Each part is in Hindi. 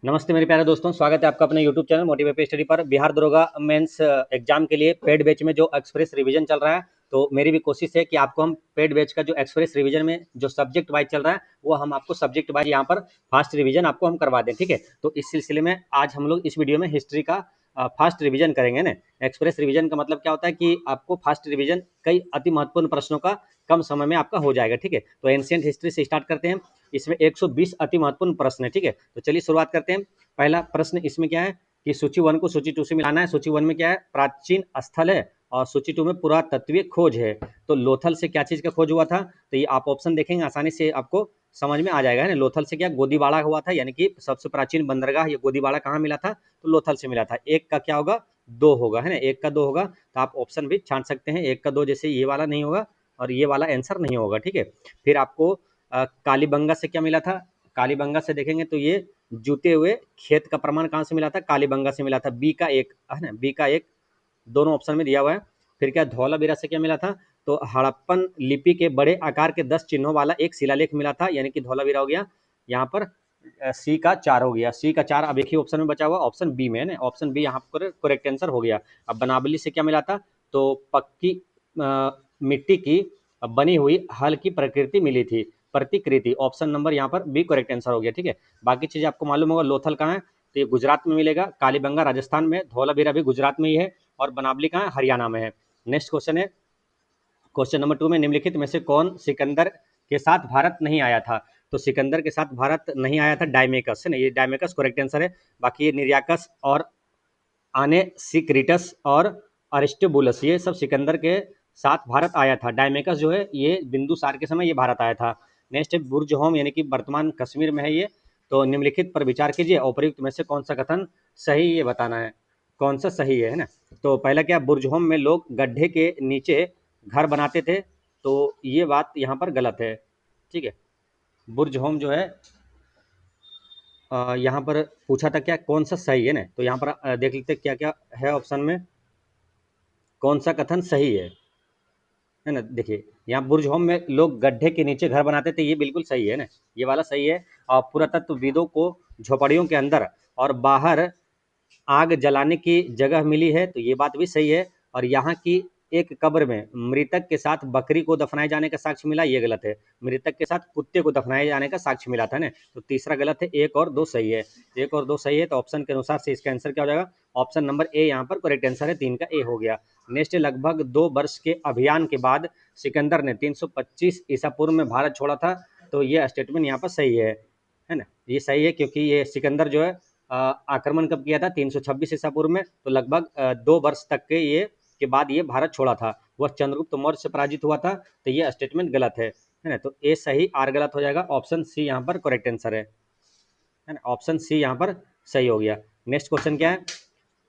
नमस्ते मेरे प्यारे दोस्तों, स्वागत है आपका अपने YouTube चैनल मोटिवेट पे स्टडी पर। बिहार दरोगा मेंस एग्जाम के लिए पेड बैच में जो एक्सप्रेस रिवीजन चल रहा है, तो मेरी भी कोशिश है कि आपको हम पेड बैच का जो एक्सप्रेस रिवीजन में जो सब्जेक्ट वाइज चल रहा है वो हम आपको सब्जेक्ट वाइज यहाँ पर फास्ट रिवीजन आपको हम करवा दें। ठीक है, तो इस सिलसिले में आज हम लोग इस वीडियो में हिस्ट्री का फास्ट रिवीजन करेंगे ना। एक्सप्रेस रिवीजन का मतलब क्या होता है कि आपको फास्ट रिवीजन कई अति महत्वपूर्ण प्रश्नों का कम समय में आपका हो जाएगा। ठीक है, तो एंशिएंट हिस्ट्री से स्टार्ट करते हैं। इसमें 120 अति महत्वपूर्ण प्रश्न है। ठीक है, तो चलिए शुरुआत करते हैं। पहला प्रश्न इसमें क्या है कि सूची 1 को सूची 2 से मिलाना है। सूची 1 में क्या है, प्राचीन स्थल है, और सूची 2 में पुरातत्वीय खोज है। तो लोथल से क्या चीज का खोज हुआ था, तो ये आप ऑप्शन देखेंगे आसानी से आपको समझ में आ जाएगा। है ना, लोथल से क्या गोदीबाड़ा हुआ था, यानी कि सबसे प्राचीन बंदरगाह ये गोदीबाड़ा कहाँ मिला था, तो लोथल से मिला था। एक का क्या होगा, दो होगा, है ना, एक का दो होगा। तो आप ऑप्शन भी छांट सकते हैं, एक का दो, जैसे ये वाला नहीं होगा और ये वाला आंसर नहीं होगा। ठीक है, फिर आपको कालीबंगा से क्या मिला था, कालीबंगा से देखेंगे तो ये जूते हुए खेत का प्रमाण कहाँ से मिला था, कालीबंगा से मिला था। बी का एक, है ना, बी का एक दोनों ऑप्शन में दिया हुआ है। फिर क्या धौलावीरा से क्या मिला था, तो हड़प्पन लिपि के बड़े आकार के 10 चिन्हों वाला एक शिलालेख मिला था, यानी कि धौलावीरा हो गया। यहाँ पर सी का 4 हो गया, सी का 4। अब एक ही ऑप्शन में बचा हुआ, ऑप्शन बी में है ना, ऑप्शन बी यहाँ पर करेक्ट आंसर हो गया। अब बनावली से क्या मिला था, तो पक्की मिट्टी की बनी हुई हल की प्रकृति मिली थी, प्रतिकृति। ऑप्शन नंबर यहाँ पर बी करेक्ट आंसर हो गया। ठीक है, बाकी चीजें आपको मालूम होगा। लोथल कहाँ है, तो ये गुजरात में मिलेगा, कालीबंगा राजस्थान में, धौलावीरा भी गुजरात में ही है, और बनावली कहाँ है, हरियाणा में है। नेक्स्ट क्वेश्चन है, क्वेश्चन नंबर 2 में निम्नलिखित में से कौन सिकंदर के साथ भारत नहीं आया था, तो सिकंदर के साथ भारत नहीं आया था डायमेकस, है ना, ये डायमेकस करेक्ट आंसर है। बाकी ये निर्याकस और आने सिक्रिटस और अरिस्टोबुलस ये सब सिकंदर के साथ भारत आया था। डायमेकस जो है ये बिंदुसार के समय ये भारत आया था। नेक्स्ट है बुर्ज होम, यानी कि वर्तमान कश्मीर में है ये। तो निम्नलिखित पर विचार कीजिए, उपयुक्त में से कौन सा कथन सही, ये बताना है कौन सा सही है ना। तो पहला क्या, बुर्ज होम में लोग गड्ढे के नीचे घर बनाते थे, तो ये बात यहाँ पर गलत है। ठीक है, बुर्ज होम जो है यहाँ पर पूछा था क्या कौन सा सही है ना, तो यहाँ पर देख लेते क्या क्या है ऑप्शन में, कौन सा कथन सही है ना। देखिए यहाँ बुर्ज होम में लोग गड्ढे के नीचे घर बनाते थे, ये बिल्कुल सही है ना, ये वाला सही है। और पुरातत्वविदों को झोपड़ियों के अंदर और बाहर आग जलाने की जगह मिली है, तो ये बात भी सही है। और यहाँ की एक कब्र में मृतक के साथ बकरी को दफनाए जाने का साक्ष्य मिला, ये गलत है। मृतक के साथ कुत्ते को दफनाए जाने का साक्ष्य मिला था ना, तो तीसरा गलत है। एक और दो सही है, एक और दो सही है, तो ऑप्शन के अनुसार से इसका आंसर क्या हो जाएगा, ऑप्शन नंबर ए यहाँ पर करेक्ट आंसर है, 3 का ए हो गया। नेक्स्ट, लगभग 2 वर्ष के अभियान के बाद सिकंदर ने 325 ईसा पूर्व में भारत छोड़ा था, तो ये स्टेटमेंट यहाँ पर सही है ना, ये सही है, क्योंकि ये सिकंदर जो है आक्रमण कब किया था, 326 ईसा पूर्व में, तो लगभग 2 वर्ष तक के ये के बाद ये भारत छोड़ा था। वह चंद्रगुप्त मौर्य से पराजित हुआ था, तो ये स्टेटमेंट गलत है ना, तो ए सही आर गलत हो जाएगा। ऑप्शन सी यहाँ पर करेक्ट आंसर है ना, ऑप्शन सी यहाँ पर सही हो गया। नेक्स्ट क्वेश्चन क्या है,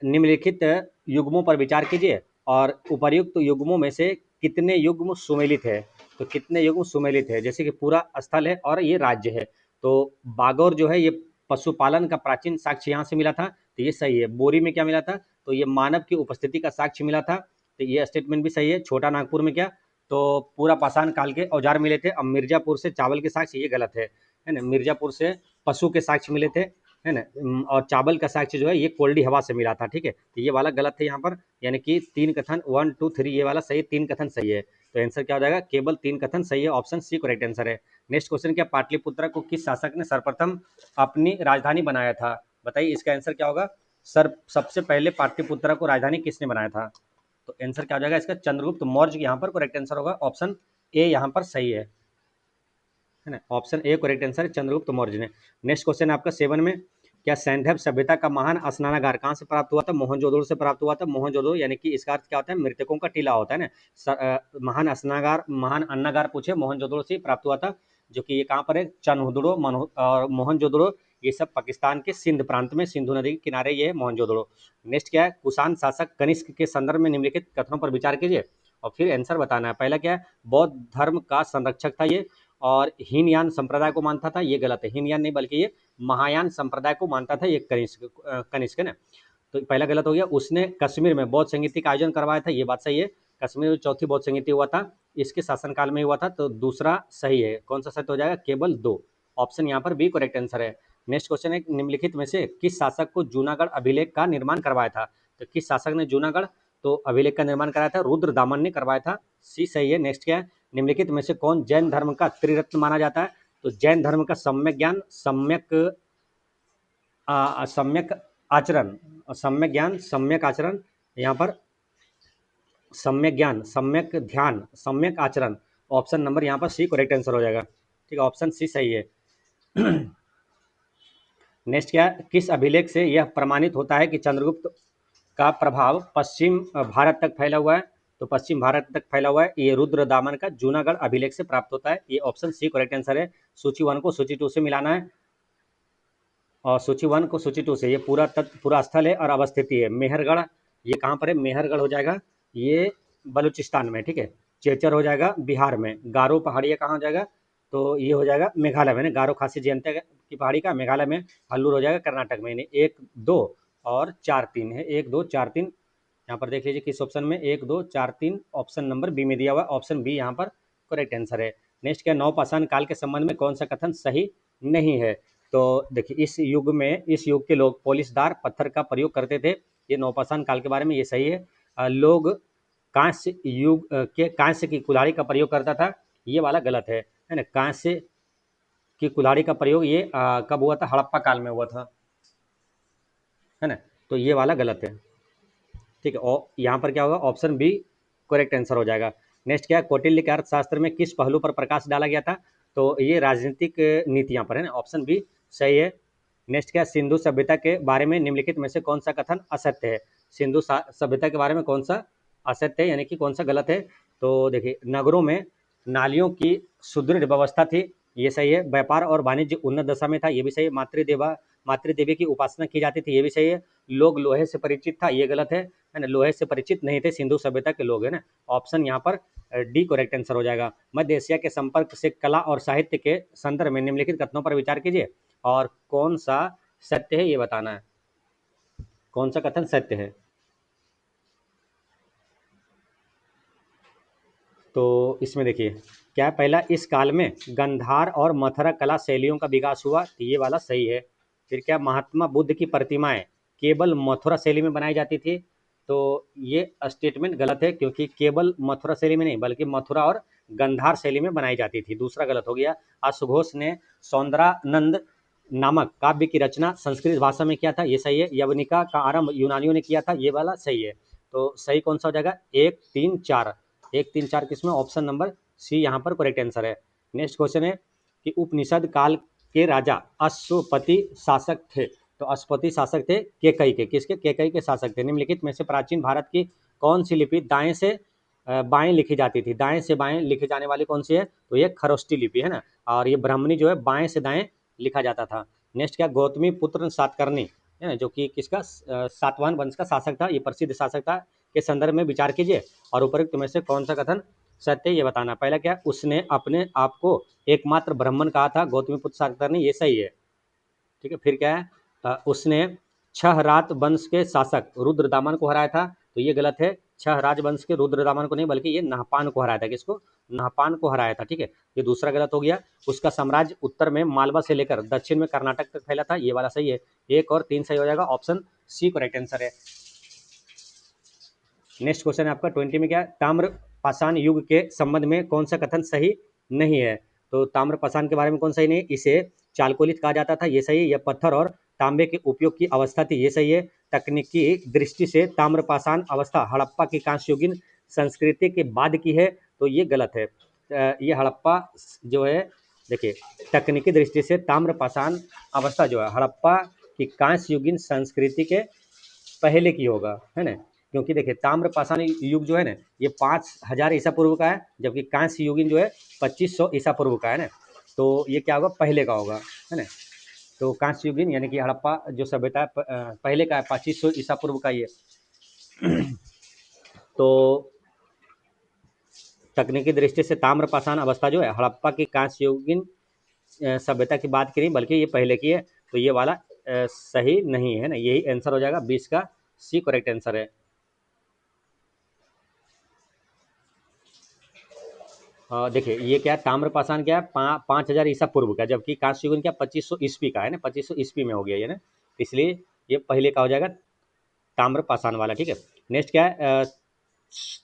निम्नलिखित युग्मों पर विचार कीजिए और उपर्युक्त युग्मों में से कितने युग्म सुमेलित है, तो कितने युग्म सुमेलित है, जैसे कि पूरा स्थल है और ये राज्य है। तो बागौर जो है ये पशुपालन का प्राचीन साक्ष्य यहाँ से मिला था, तो ये सही है। बोरी में क्या मिला था, तो ये मानव की उपस्थिति का साक्ष्य मिला था, तो ये स्टेटमेंट भी सही है। छोटा नागपुर में क्या, तो पूरा पाषाण काल के औजार मिले थे। अब मिर्जापुर से चावल के साक्ष्य, ये गलत है ना, मिर्जापुर से पशु के साक्ष्य मिले थे, है ना, और चावल का साक्ष्य जो है ये कोल्डी हवा से मिला था। ठीक है, तो ये वाला गलत है यहाँ पर, यानी कि 3 कथन 1 2 3 ये वाला सही, 3 कथन सही है, तो आंसर क्या हो जाएगा, केवल 3 कथन सही है, ऑप्शन सी करेक्ट आंसर है। नेक्स्ट क्वेश्चन क्या, पाटलिपुत्र को किस शासक ने सर्वप्रथम अपनी राजधानी बनाया था, बताइए इसका आंसर क्या होगा। सबसे पहले पाटलिपुत्र को राजधानी किसने बनाया था, तो आंसर क्या हो जाएगा इसका, चंद्रगुप्त मौर्य यहाँ पर करेक्ट आंसर होगा, ऑप्शन ए यहाँ पर सही है ना, ऑप्शन ए करेक्ट आंसर है, चंद्रगुप्त मौर्य ने। नेक्स्ट क्वेश्चन आपका 7 में, क्या सैंधव सभ्यता का महान स्नानागार कहाँ से प्राप्त हुआ था, मोहनजोदड़ो से प्राप्त हुआ था। मोहनजोदड़ो यानी कि इसका अर्थ क्या होता है, मृतकों का टीला होता है ना। महान स्नागार, महान अन्नागार पूछे, मोहनजोदड़ो से प्राप्त हुआ था, जो कि ये कहाँ पर है, चनहुदड़ो और मोहनजोदड़ो, ये सब पाकिस्तान के सिंध प्रांत में, सिंधु नदी के किनारे ये है मोहनजोदड़ो। नेक्स्ट क्या है, कुषाण शासक कनिष्क के संदर्भ में निम्नलिखित कथनों पर विचार कीजिए और फिर आंसर बताना है। पहला क्या है, बौद्ध धर्म का संरक्षक था ये, और हीनयान संप्रदाय को मानता था, ये गलत है, हीनयान नहीं बल्कि ये महायान संप्रदाय को मानता था ये कनिष्क है ना, तो पहला गलत हो गया। उसने कश्मीर में बौद्ध संगीति का आयोजन करवाया था, ये बात सही है, कश्मीर में चौथी बौद्ध संगीति हुआ था इसके शासनकाल में हुआ था, तो दूसरा सही है। कौन सा सत्य हो जाएगा, केवल 2, ऑप्शन यहाँ पर बी करेक्ट आंसर है। नेक्स्ट क्वेश्चन है निम्नलिखित में से किस शासक को जूनागढ़ अभिलेख का निर्माण करवाया था? तो किस शासक ने जूनागढ़ तो अभिलेख का निर्माण कराया था? रुद्रदामन ने करवाया था। सी सही है। नेक्स्ट क्या है? निम्नलिखित में से कौन जैन धर्म का त्रिरत्न माना जाता है? तो जैन धर्म का सम्यक ज्ञान, सम्यक आचरण, सम्यक ज्ञान, सम्यक आचरण, यहाँ पर सम्यक ज्ञान, सम्यक ध्यान, सम्यक आचरण। ऑप्शन नंबर यहाँ पर सी करेक्ट आंसर हो जाएगा। ठीक है, ऑप्शन सी सही है। नेक्स्ट क्या है? किस अभिलेख से यह प्रमाणित होता है कि चंद्रगुप्त का प्रभाव पश्चिम भारत तक फैला हुआ है? तो पश्चिम भारत तक फैला हुआ है ये रुद्रदामन का जूनागढ़ अभिलेख से प्राप्त होता है। ये ऑप्शन सी करेक्ट आंसर है। सूची 1 को सूची 2 से मिलाना है और सूची 1 को सूची 2 से। ये पूरा स्थल है और अवस्थिति है मेहरगढ़। ये कहाँ पर है? मेहरगढ़ हो जाएगा ये बलूचिस्तान में। ठीक है, चेचर हो जाएगा बिहार में, गारो पहाड़िया कहाँ हो जाएगा? तो ये हो जाएगा मेघालय में, गारो खासी जयंती की पहाड़ी का मेघालय में। हल्लूर हो जाएगा कर्नाटक में। 1 2 और 4 3 है, 1 2 4 3। यहाँ पर देख लीजिए किस ऑप्शन में 1 2 4 3 ऑप्शन नंबर बी में दिया हुआ। ऑप्शन बी यहाँ पर करेक्ट आंसर है। नेक्स्ट क्या? नवपाषाण काल के संबंध में कौन सा कथन सही नहीं है? तो देखिए इस युग के लोग पॉलिशदार पत्थर का प्रयोग करते थे। ये नवपाषाण काल के बारे में ये सही है। लोग कांस्य की कुल्हाड़ी का प्रयोग करता था, ये वाला गलत है ना। कांस्य की कुल्हाड़ी का प्रयोग ये कब हुआ था? हड़प्पा काल में हुआ था, है ना। तो ये वाला गलत है। ठीक है, और यहाँ पर क्या होगा? ऑप्शन बी करेक्ट आंसर हो जाएगा। नेक्स्ट क्या है? कौटिल्य के अर्थशास्त्र में किस पहलू पर प्रकाश डाला गया था? तो ये राजनीतिक नीतियाँ पर है ना। ऑप्शन बी सही है। नेक्स्ट क्या? सिंधु सभ्यता के बारे में निम्नलिखित में से कौन सा कथन असत्य है? सिंधु सभ्यता के बारे में कौन सा असत्य है, यानी कि कौन सा गलत है? तो देखिए, नगरों में नालियों की सुदृढ़ व्यवस्था थी, ये सही है। व्यापार और वाणिज्य उन्नत दशा में था, ये भी सही है। मातृदेवी की उपासना की जाती थी, ये भी सही है। लोग लोहे से परिचित था, ये गलत है ना। लोहे से परिचित नहीं थे सिंधु सभ्यता के लोग, है ना। ऑप्शन यहाँ पर डी करेक्ट आंसर हो जाएगा। मध्य एशिया के संपर्क से कला और साहित्य के संदर्भ में निम्नलिखित कथनों पर विचार कीजिए और कौन सा सत्य है ये बताना है। कौन सा कथन सत्य है? तो इसमें देखिए क्या पहला, इस काल में गंधार और मथुरा कला शैलियों का विकास हुआ, तो ये वाला सही है। फिर क्या? महात्मा बुद्ध की प्रतिमाएं केवल मथुरा शैली में बनाई जाती थी, तो ये स्टेटमेंट गलत है, क्योंकि केवल मथुरा शैली में नहीं बल्कि मथुरा और गंधार शैली में बनाई जाती थी। दूसरा गलत हो गया। अशुघोष ने सौंदरानंद नामक काव्य की रचना संस्कृत भाषा में किया था, ये सही है। यवनिका का आरंभ यूनानियों ने किया था, ये वाला सही है। तो सही कौन सा हो जाएगा? 1 3 4। 1 3 4 किसमें? ऑप्शन नंबर सी यहाँ पर करेक्ट आंसर है। नेक्स्ट क्वेश्चन है कि उपनिषद काल के राजा अश्वपति शासक थे, तो अश्वपति शासक थे केकई के। किसके? केकई के शासक थे। निम्नलिखित में से प्राचीन भारत की कौन सी लिपि दाएं से बाएं लिखी जाती थी? दाएं से बाएं लिखी जाने वाली कौन सी है? तो ये खरोष्टी लिपि है ना। और ये ब्राह्मणी जो है बाएं से दाएं लिखा जाता था। नेक्स्ट क्या? गौतमी पुत्र सातकर्णी है ना, जो कि किसका? सातवाहन वंश का शासक था, ये प्रसिद्ध शासक था, के संदर्भ में विचार कीजिए और उपरोक्त में से कौन सा कथन सत्य ये बताना। पहला क्या? उसने अपने आप को एकमात्र ब्राह्मण कहा था, गौतमी पुत्र सातकर्णी, ये सही है। ठीक है, फिर क्या है? उसने 6 रात वंश के शासक रुद्रदामन को हराया था, तो ये गलत है। 6 राजवंश के रुद्रदामन को नहीं बल्कि ये नहपान को हराया था। किसको? नहपान को हराया था। ठीक है, ये दूसरा गलत हो गया। उसका साम्राज्य उत्तर में मालवा से लेकर दक्षिण में कर्नाटक तक फैला था, ये वाला सही है। 1 और 3 सही हो जाएगा। ऑप्शन सी करेक्ट आंसर है। नेक्स्ट क्वेश्चन है आपका 20 में क्या? ताम्र पाषाण युग के संबंध में कौन सा कथन सही नहीं है? तो ताम्र पाषाण के बारे में कौन सही नहीं? इसे चालकोलित कहा जाता था, ये सही है। यह पत्थर और तांबे के उपयोग की अवस्था थी, ये सही है। तकनीकी दृष्टि से ताम्र पाषाण अवस्था हड़प्पा की कांस्ययुगीन संस्कृति के बाद की है, तो ये गलत है। ये हड़प्पा जो है, देखिए तकनीकी दृष्टि से ताम्र पाषाण अवस्था जो है हड़प्पा की कांस्ययुगीन संस्कृति के पहले की होगा, है ना। क्योंकि देखिए ताम्र पाषाण युग जो है ना, ये 5000 ईसा पूर्व का है, जबकि कांस्य युगीन जो है 2500 ईसा पूर्व का है ना। तो ये क्या होगा? पहले का होगा, है ना। तो कांस्य युगीन यानी कि हड़प्पा जो सभ्यता है पहले का है, 2500 ईसा पूर्व का ये। तो तकनीकी दृष्टि से ताम्र पाषाण अवस्था जो है हड़प्पा की कांस्य युगीन सभ्यता की बात की नहीं बल्कि ये पहले की है, तो ये वाला सही नहीं है ना। यही आंसर हो जाएगा 20 का सी करेक्ट आंसर है। देखिए ये क्या है, ताम्रपाषाण क्या है 5000 ईसा पूर्व का, जबकि कांस्य युगन क्या 2500 ईस्वी का है ना, 2500 ईस्वी में हो गया ये ना, इसलिए ये पहले का हो जाएगा ताम्रपाषाण वाला। ठीक है, नेक्स्ट क्या है,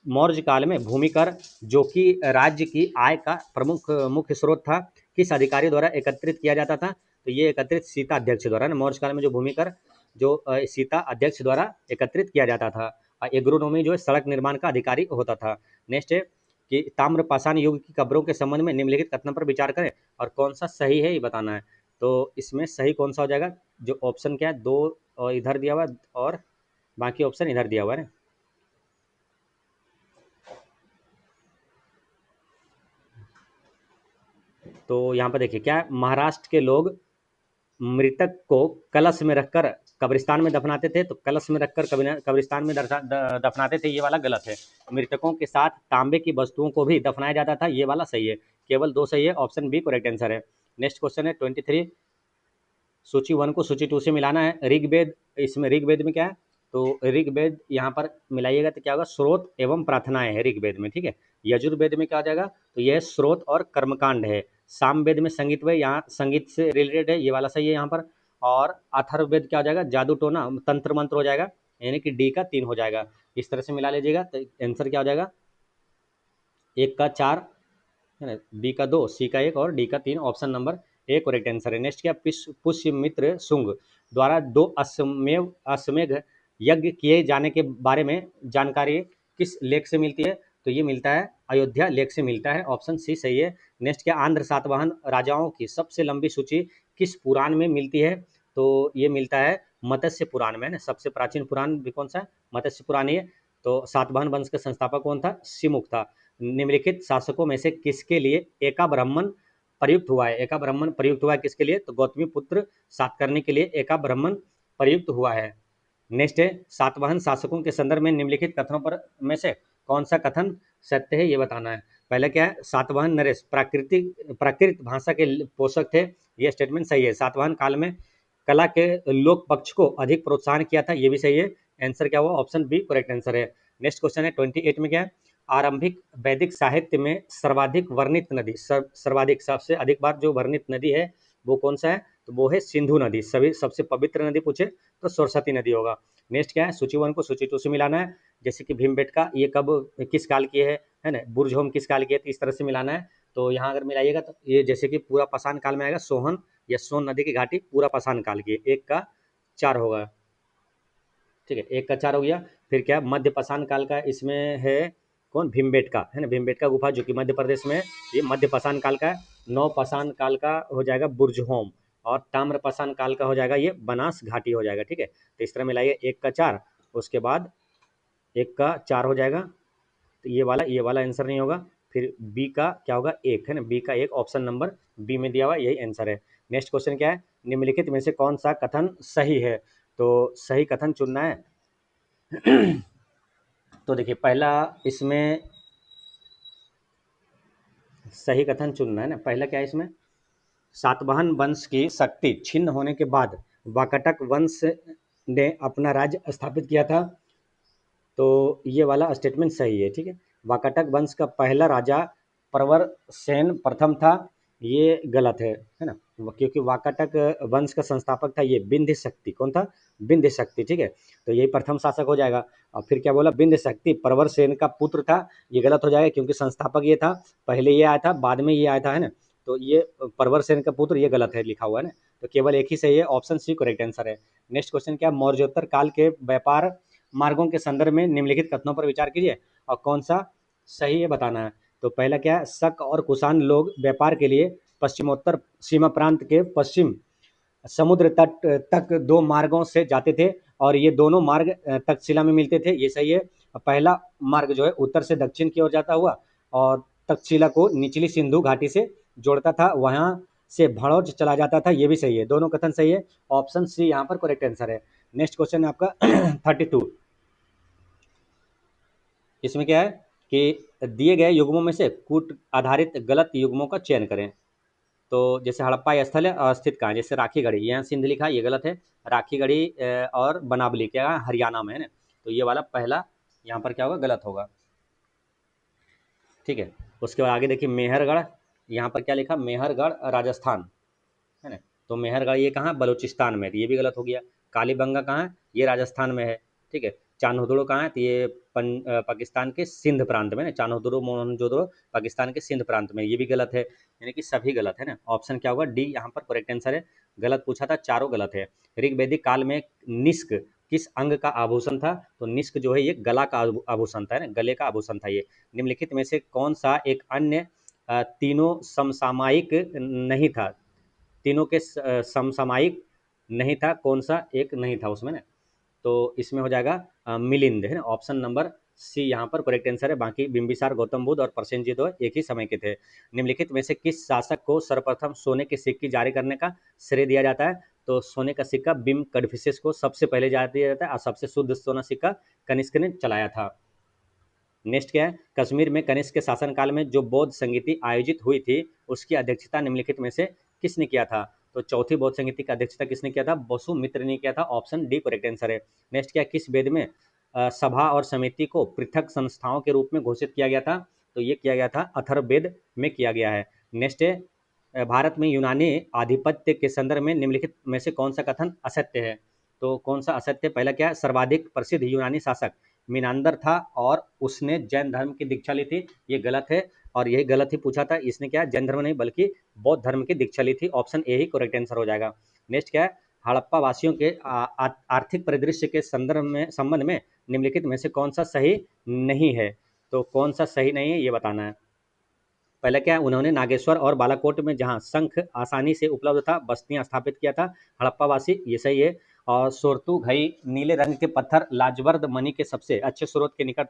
मौर्य काल में भूमि कर जो कि राज्य की आय का प्रमुख मुख्य स्रोत था, किस अधिकारी द्वारा एकत्रित किया जाता था? तो ये एकत्रित सीता अध्यक्ष द्वारा ना, मौर्य काल में जो भूमि कर जो सीता अध्यक्ष द्वारा एकत्रित किया जाता था। एग्रोनॉमी जो है सड़क निर्माण का अधिकारी होता था। नेक्स्ट है कि ताम्रपाषाण युग की कब्रों के संबंध में निम्नलिखित कथनों पर विचार करें और कौन सा सही है ये बताना है। तो इसमें सही कौन सा हो जाएगा? जो ऑप्शन क्या है, दो इधर दिया हुआ है और बाकी ऑप्शन इधर दिया हुआ है ना। तो यहाँ पर देखिए क्या है, महाराष्ट्र के लोग मृतक को कलश में रखकर कब्रिस्तान में दफनाते थे, तो कलश में रखकर कब्रिस्तान में दफनाते थे, ये वाला गलत है। मृतकों के साथ तांबे की वस्तुओं को भी दफनाया जाता था, ये वाला सही है। केवल दो सही है, ऑप्शन बी करेक्ट आंसर है। नेक्स्ट क्वेश्चन है 23, सूची 1 को सूची 2 से मिलाना है। ऋग्वेद, इसमें ऋग्वेद में क्या है, तो ऋग्वेद यहाँ पर मिलाइएगा तो क्या होगा, स्रोत एवं प्रार्थनाएं है ऋग्वेद में। ठीक है, यजुर्वेद में क्या हो जाएगा, तो यह स्रोत और कर्मकांड है। सामवेद में संगीत व यहाँ संगीत से रिलेटेड है, ये वाला सही है यहाँ पर। और अथर्ववेद क्या हो जाएगा, जादू टोना तंत्र मंत्र हो जाएगा, यानी कि डी का 3 हो जाएगा। इस तरह से मिला लीजिएगा तो आंसर क्या हो जाएगा, 1 का 4 है ना, बी का 2, सी का 1 और डी का 3, option number A correct answer है। नेक्स्ट क्या, पुष्यमित्र शुंग द्वारा 2 अश्वमेध यज्ञ किए जाने के बारे में जानकारी किस लेख से मिलती है? तो ये मिलता है अयोध्या लेख से मिलता है, ऑप्शन सी सही है। नेक्स्ट क्या, आंध्र सातवाहन राजाओं की सबसे लंबी सूची किस पुराण में मिलती है? तो ये मिलता है मत्स्य पुराण में ना, सबसे प्राचीन पुराण भी कौन सा है, मत्स्य पुराण ही है। तो सातवाहन वंश का संस्थापक कौन था, शिमुख था। निम्नलिखित शासकों में से किसके लिए एका ब्राह्मण प्रयुक्त हुआ है? एका ब्राह्मण प्रयुक्त हुआ है किसके लिए? तो गौतमी पुत्र सातकर्णी के लिए एका ब्राह्मण प्रयुक्त हुआ है। नेक्स्ट है, सातवाहन शासकों के संदर्भ में निम्नलिखित कथनों पर में से कौन सा कथन सत्य है, ये बताना है। पहले क्या है, सातवाहन नरेश प्राकृत भाषा के पोषक थे, ये स्टेटमेंट सही है। सातवाहन काल में कला के लोक पक्ष को अधिक प्रोत्साहन किया था, ये भी सही है। आंसर क्या हुआ, ऑप्शन बी करेक्ट आंसर है। नेक्स्ट क्वेश्चन है 28 में क्या है, आरंभिक वैदिक साहित्य में सर्वाधिक वर्णित नदी, सर्वाधिक सबसे अधिक बार जो वर्णित नदी है वो कौन सा है? तो वो है सिंधु नदी। सभी सबसे पवित्र नदी पूछे तो सरस्वती नदी होगा। नेक्स्ट क्या है, सूची 1 को सूची 2 से मिलाना है। जैसे कि भीमबेटका ये कब किस काल की है ना, बुर्जहोम किस काल की है, तो इस तरह से मिलाना है। तो यहाँ अगर मिलाइएगा तो ये जैसे कि पूरा पाषाण काल में आएगा, सोहन या सोन नदी की घाटी पूरा पाषाण काल की है, 1 का 4 होगा। ठीक है, 1 का 4 हो गया। फिर क्या, मध्य पाषाण काल का इसमें है कौन, भीमबेटका है ना, भीमबेटका गुफा जो कि मध्य प्रदेश में है, ये मध्य पाषाण काल का है। नौ पाषाण काल का हो जाएगा बुर्जहोम, और ताम्र पाषाण काल का हो जाएगा ये बनास घाटी हो जाएगा। ठीक है, तो इस तरह मिलाइए 1 का 4, उसके बाद 1 का 4 हो जाएगा, तो ये वाला आंसर नहीं होगा। फिर बी का क्या होगा, 1 है ना, बी का 1, ऑप्शन नंबर बी में दिया हुआ यही आंसर है। नेक्स्ट क्वेश्चन क्या है, निम्नलिखित में से कौन सा कथन सही है? तो सही कथन चुनना है। तो देखिए पहला इसमें सही कथन चुनना है ना, पहला क्या है इसमें, सातवाहन वंश की शक्ति छिन्न होने के बाद वाकाटक वंश ने अपना राज्य स्थापित किया था, तो ये वाला स्टेटमेंट सही है। ठीक है, वाकाटक वंश का पहला राजा प्रवर सेन प्रथम था, ये गलत है ना, क्योंकि वाकाटक वंश का संस्थापक था ये विंध्य शक्ति, कौन था, विंध्य शक्ति। ठीक है, तो यही प्रथम शासक हो जाएगा। और फिर क्या बोला, विंध्य शक्ति प्रवर सेन का पुत्र था, ये गलत हो जाएगा क्योंकि संस्थापक ये था, पहले ये आया था बाद में ये आया था, है ना, तो ये प्रवर सेन का पुत्र, ये गलत है लिखा हुआ है ना, तो केवल एक ही सही है, ऑप्शन सी करेक्ट आंसर है। नेक्स्ट क्वेश्चन क्या, मौर्योत्तर काल के व्यापार मार्गों के संदर्भ में निम्नलिखित कथनों पर विचार कीजिए और कौन सा सही है बताना है। तो पहला क्या है, शक और कुषाण लोग व्यापार के लिए पश्चिमोत्तर सीमा प्रांत के पश्चिम समुद्र तट तक 2 मार्गों से जाते थे और ये दोनों मार्ग तक्षशिला में मिलते थे, ये सही है। पहला मार्ग जो है उत्तर से दक्षिण की ओर जाता हुआ और तक्षशिला को निचली सिंधु घाटी से जोड़ता था, वहां से भड़ौच चला जाता था, ये भी सही है, दोनों कथन सही है, ऑप्शन सी यहाँ पर करेक्ट आंसर है। नेक्स्ट क्वेश्चन है आपका 32, इसमें क्या है कि दिए गए युग्मों में से कूट आधारित गलत युग्मों का चयन करें। तो जैसे हड़प्पा स्थल है स्थित कहाँ है, जैसे राखी गढ़ी, यहाँ सिंध लिखा है, ये गलत है। राखी गढ़ी और बनावली क्या है, हरियाणा में है ना, तो ये वाला पहला यहाँ पर क्या होगा, गलत होगा। ठीक है, उसके बाद आगे देखिए मेहरगढ़, यहाँ पर क्या लिखा, मेहरगढ़ राजस्थान, है ना। तो मेहरगढ़ ये कहाँ, बलूचिस्तान में, तो ये भी गलत हो गया। कालीबंगा कहाँ है, ये राजस्थान में है, ठीक है। चान्होदुरो कहाँ है, तो ये पाकिस्तान के सिंध प्रांत में ना, चान्होदुरो मोहनजोदड़ो पाकिस्तान के सिंध प्रांत में, ये भी गलत है, यानी कि सभी गलत है ना। ऑप्शन क्या होगा, डी यहाँ पर करेक्ट आंसर है। गलत पूछा था, चारों गलत है। ऋग्वैदिक काल में निष्क किस अंग का आभूषण था, तो निष्क जो है ये गला का आभूषण था, है ना, गले का आभूषण था ये। निम्नलिखित में से कौन सा एक अन्य तीनों समसामयिक नहीं था, तीनों के समसामयिक नहीं था, कौन सा एक नहीं था उसमें ना, तो इसमें हो जाएगा मिलिंद, है ना। ऑप्शन नंबर सी यहाँ पर करेक्ट आंसर है। बाकी बिंबिसार, गौतम बुद्ध और प्रसेनजीत एक ही समय के थे। निम्नलिखित में से किस शासक को सर्वप्रथम सोने के सिक्के जारी करने का श्रेय दिया जाता है, तो सोने का सिक्का बिम कड़फिसेस को सबसे पहले जारी दिया जाता है, और सबसे शुद्ध सोना सिक्का कनिष्क ने चलाया था। नेक्स्ट क्या है, कश्मीर में कनिष्क के शासनकाल में जो बौद्ध संगीति आयोजित हुई थी उसकी अध्यक्षता निम्नलिखित में से किसने किया था, तो चौथी बौद्ध संगीति की अध्यक्षता किसने किया था, वसुमित्र ने किया था। ऑप्शन डी करेक्ट आंसर है। नेक्स्ट क्या, किस वेद में सभा और समिति को पृथक संस्थाओं के रूप में घोषित किया गया था, तो ये किया गया था अथर्ववेद में किया गया है। नेक्स्ट है भारत में यूनानी आधिपत्य के संदर्भ में निम्नलिखित में से कौन सा कथन असत्य है, तो कौन सा असत्य, पहला क्या है, सर्वाधिक प्रसिद्ध यूनानी शासक मीनांदर था और उसने जैन धर्म की दीक्षा ली थी, ये गलत है। और यही गलत ही पूछा था, इसने क्या है, जैन धर्म नहीं बल्कि बौद्ध धर्म की दीक्षा ली थी। Option A he correct answer हो जाएगा। नेक्स्ट क्या है, हड़प्पा वासियों के आर्थिक परिदृश्य के संबंध में निम्नलिखित में से कौन सा सही नहीं है, तो कौन सा सही नहीं है ये बताना है। पहले क्या है, उन्होंने नागेश्वर और बालाकोट में जहां शंख आसानी से उपलब्ध था बस्तियां स्थापित किया था हड़प्पावासी, ये सही है। और सोरतु घई नीले रंग के पत्थर लाजवर्द मणि के सबसे अच्छे स्रोत के निकट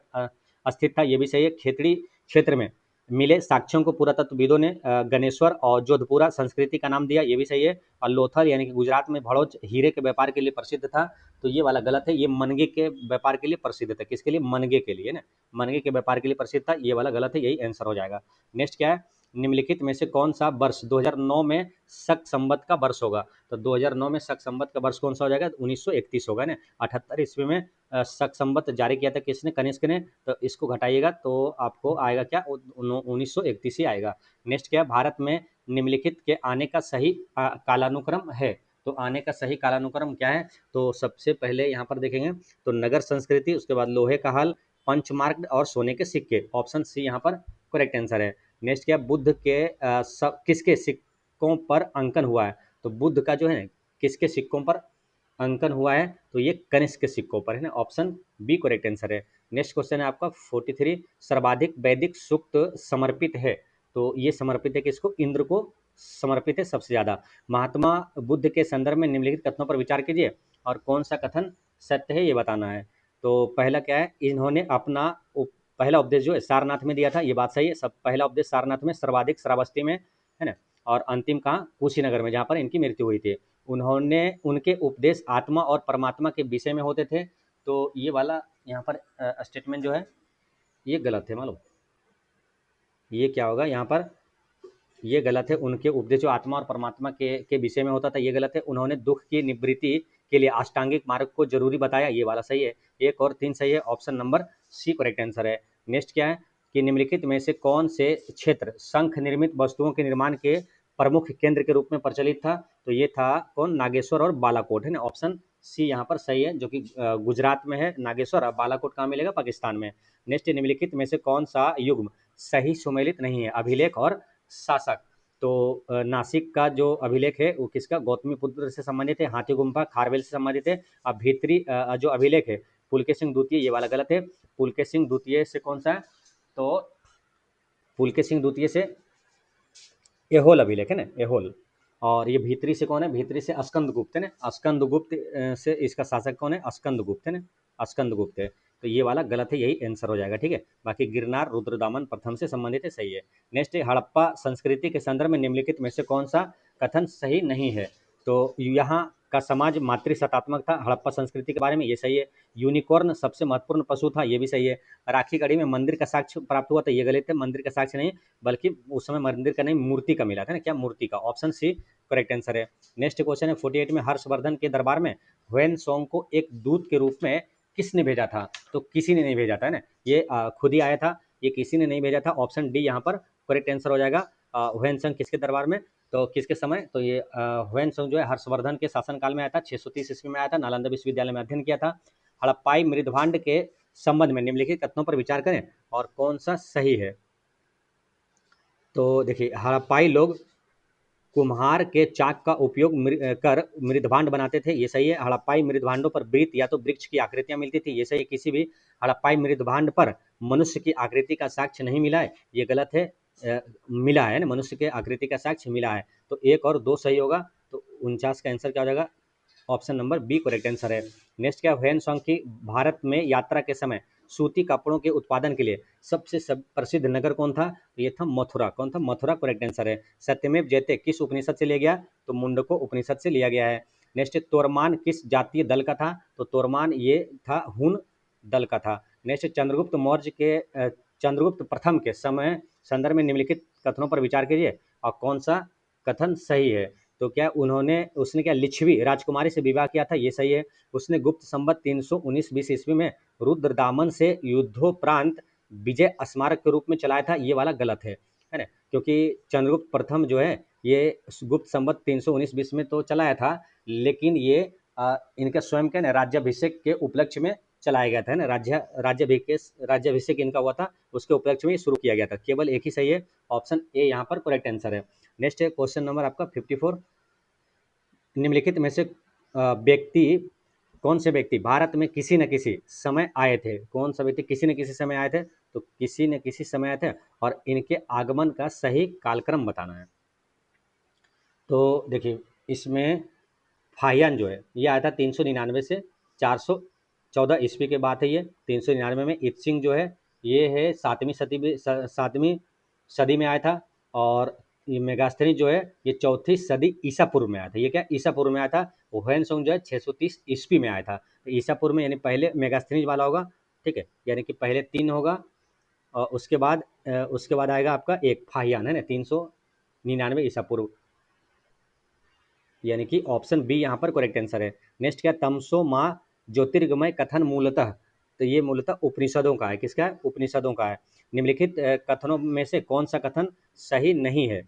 स्थित था, ये भी सही है। खेतड़ी क्षेत्र में मिले साक्ष्यों को पुरातत्वविदों ने गणेश्वर और जोधपुरा संस्कृति का नाम दिया, ये भी सही है। और लोथल यानी कि गुजरात में भड़ोच हीरे के व्यापार के लिए प्रसिद्ध था, तो ये वाला गलत है, ये मनगे के व्यापार के लिए प्रसिद्ध था, किसके लिए, मनगे के लिए ना, मनगे के व्यापार के लिए प्रसिद्ध था, ये वाला गलत है, यही आंसर हो जाएगा। नेक्स्ट क्या है, निम्नलिखित में से कौन सा वर्ष 2009 में शक संवत का वर्ष होगा, तो 2009 में शक संवत का वर्ष कौन सा हो जाएगा, 1931 होगा ना। 78 ईस्वी में शक संवत जारी किया था किसने, कनिष्क ने, तो इसको घटाइएगा तो आपको आएगा क्या, 1931 ही आएगा। नेक्स्ट क्या है, भारत में निम्नलिखित के आने का सही कालानुक्रम है, तो आने का सही कालानुक्रम क्या है, तो सबसे पहले यहाँ पर देखेंगे तो नगर संस्कृति, उसके बाद लोहे का हल, पंचमार्ग और सोने के सिक्के, ऑप्शन सी यहाँ पर करेक्ट आंसर है। नेक्स्ट क्या, बुद्ध के किसके सिक्कों पर अंकन हुआ है, तो बुद्ध का जो है किसके सिक्कों पर अंकन हुआ है, तो ये कनिष्क के सिक्कों पर है ना, ऑप्शन बी करेक्ट आंसर है। नेक्स्ट क्वेश्चन है आपका 43, सर्वाधिक वैदिक सूक्त समर्पित है, तो ये समर्पित है किसको, इंद्र को समर्पित है सबसे ज्यादा। महात्मा बुद्ध के संदर्भ में निम्नलिखित कथनों पर विचार कीजिए और कौन सा कथन सत्य है ये बताना है। तो पहला क्या है, इन्होंने अपना पहला उपदेश जो है सारनाथ में दिया था, ये बात सही है, सब पहला उपदेश सारनाथ में, सर्वाधिक श्रावस्ती में, है ना। और अंतिम कहाँ, कुशीनगर में, जहाँ पर इनकी मृत्यु हुई थी। उन्होंने उनके उपदेश आत्मा और परमात्मा के विषय में होते थे, तो ये वाला यहाँ पर स्टेटमेंट जो है ये गलत है, मालूम, ये क्या होगा यहाँ पर, ये गलत है। उनके उपदेश जो आत्मा और परमात्मा के विषय में होता था, ये गलत है। उन्होंने दुख की निवृत्ति के लिए अष्टांगिक मार्ग को जरूरी बताया, ये वाला सही है। 1 और 3 सही है, option number C correct answer है। नेक्स्ट क्या है कि निम्नलिखित में से कौन से क्षेत्र शंख निर्मित वस्तुओं के निर्माण के प्रमुख केंद्र के रूप में प्रचलित था, तो ये था कौन, नागेश्वर और बालाकोट, है ना। ऑप्शन सी यहाँ पर सही है, जो कि गुजरात में है नागेश्वर, और बालाकोट कहाँ मिलेगा, पाकिस्तान में। नेक्स्ट, निम्नलिखित में से कौन सा युग्म सही सुमेलित नहीं है, अभिलेख और शासक, तो नासिक का जो अभिलेख है वो किसका, गौतमी पुत्र से संबंधित है। हाथी गुम्फा खारवेल से संबंधित है। अब भीतरी जो अभिलेख है पुलकेशिन द्वितीय, ये वाला गलत है। पुलकेशिन द्वितीय से कौन सा है, तो पुलकेशिन द्वितीय से एहोल अभिलेख है ना, एहोल। और ये भीतरी से कौन है, भीतरी से अस्कंदगुप्त है ना, अस्कंदगुप्त से इसका शासक कौन है, अस्कंदगुप्त है ना, अस्कंदगुप्त है, तो ये वाला गलत है, यही आंसर हो जाएगा, ठीक है। बाकी गिरनार रुद्रदामन प्रथम से संबंधित है, सही है। नेक्स्ट है हड़प्पा संस्कृति के संदर्भ में निम्नलिखित में से कौन सा कथन सही नहीं है, तो यहाँ का समाज मातृसत्तात्मक था हड़प्पा संस्कृति के बारे में, ये सही है। यूनिकॉर्न सबसे महत्वपूर्ण पशु था, ये भी सही है। राखी गढ़ी में मंदिर का साक्ष्य प्राप्त हुआ था, ये गलत है, मंदिर का साक्ष्य नहीं बल्कि उस समय मंदिर का नहीं मूर्ति का मिला था ना, क्या मूर्ति का, ऑप्शन सी करेक्ट आंसर है। नेक्स्ट क्वेश्चन है 48 में हर्षवर्धन के दरबार में ह्वेन सॉन्ग को एक दूत के रूप में किसने भेजा था, तो किसी ने नहीं भेजा था, है ना, ये खुद ही आया था। ये किसी ने नहीं भेजा था। ऑप्शन डी यहाँ पर करेक्ट आंसर हो जाएगा। ह्वेनसंग किसके दरबार में, तो किसके समय, तो ये ह्वेनसंग जो है हर्षवर्धन के शासनकाल में आया था, 630 ईस्वी में आया था, नालंदा विश्वविद्यालय में अध्ययन किया था। हड़प्पाई मृदभांड के संबंध में निम्नलिखित कथनों पर विचार करें और कौन सा सही है। तो देखिए, हड़प्पाई लोग कुम्हार के चाक का उपयोग कर मृदभांड बनाते थे, ये सही है। हड़प्पाई मृदभांडों पर वृत्त या तो वृक्ष की आकृतियां मिलती थी, ये सही है। किसी भी हड़प्पाई मृदभांड पर मनुष्य की आकृति का साक्ष्य नहीं मिला है, ये गलत है। मिला है ना, मनुष्य के आकृति का साक्ष्य मिला है, तो 1 और 2 सही होगा। तो 49 का आंसर क्या हो जाएगा, option number B correct answer है। नेक्स्ट क्या, ह्वेनसांग की भारत में यात्रा के समय सूती कपड़ों के उत्पादन के लिए सबसे प्रसिद्ध नगर कौन था, तो ये था मथुरा। कौन था, मथुरा करेक्ट आंसर है। सत्यमेव जयते किस उपनिषद से लिया गया, तो मुंडको उपनिषद से लिया गया है। नेक्स्ट, तोरमान किस जातीय दल का था, तो तोरमान ये था हुन दल का था। नेक्स्ट, चंद्रगुप्त मौर्य के चंद्रगुप्त प्रथम के समय संदर्भ में निम्नलिखित कथनों पर विचार कीजिए और कौन सा कथन सही है। तो क्या उसने क्या लिच्छवी राजकुमारी से विवाह किया था, ये सही है। उसने गुप्त संवत 319-20 ईस्वी में रुद्रदामन से युद्धोपरांत विजय स्मारक के रूप में चलाया था, ये वाला गलत है ना, क्योंकि चंद्रगुप्त प्रथम जो है ये गुप्त संवत 319-20 में तो चलाया था, लेकिन ये इनका स्वयं के ना राज्याभिषेक के उपलक्ष्य में चलाया गया था ना, राज्याभिषेक इनका हुआ था, उसके उपलक्ष्य में शुरू किया गया था। केवल एक ही सही है, ऑप्शन ए यहाँ पर करेक्ट आंसर है। नेक्स्ट है क्वेश्चन नंबर आपका 54, निम्नलिखित में से कौन से व्यक्ति भारत में किसी न किसी समय आए थे। कौन सा व्यक्ति किसी न किसी समय आए थे, तो किसी न किसी समय आए थे और इनके आगमन का सही कालक्रम बताना है। तो देखिए, इसमें फाहियान जो है ये आया था 399 से 414 ईस्वी के बाद है ये। 399 में इत्सिंग जो है ये है 7वीं सदी में आया था, और ये मेगास्थनी जो है ये 4थी सदी ईसा पूर्व में आया था। ये क्या ईसा पूर्व में आया था। ह्वेनसोंग जो है 630 ईस्वी में आया था। तो ईसा पूर्व में यानी पहले मेगास्थनीज वाला होगा, ठीक है, यानी कि पहले 3 होगा और उसके बाद आएगा आपका एक फाहियान है ना, 399 ईसा पूर्व, यानी कि ऑप्शन बी यहाँ पर करेक्ट आंसर है। नेक्स्ट क्या, तमसो माँ ज्योतिर्गमय कथन मूलतः, तो ये मूलतः उपनिषदों का है। किसका है, उपनिषदों का है। निम्नलिखित कथनों में से कौन सा कथन सही नहीं है,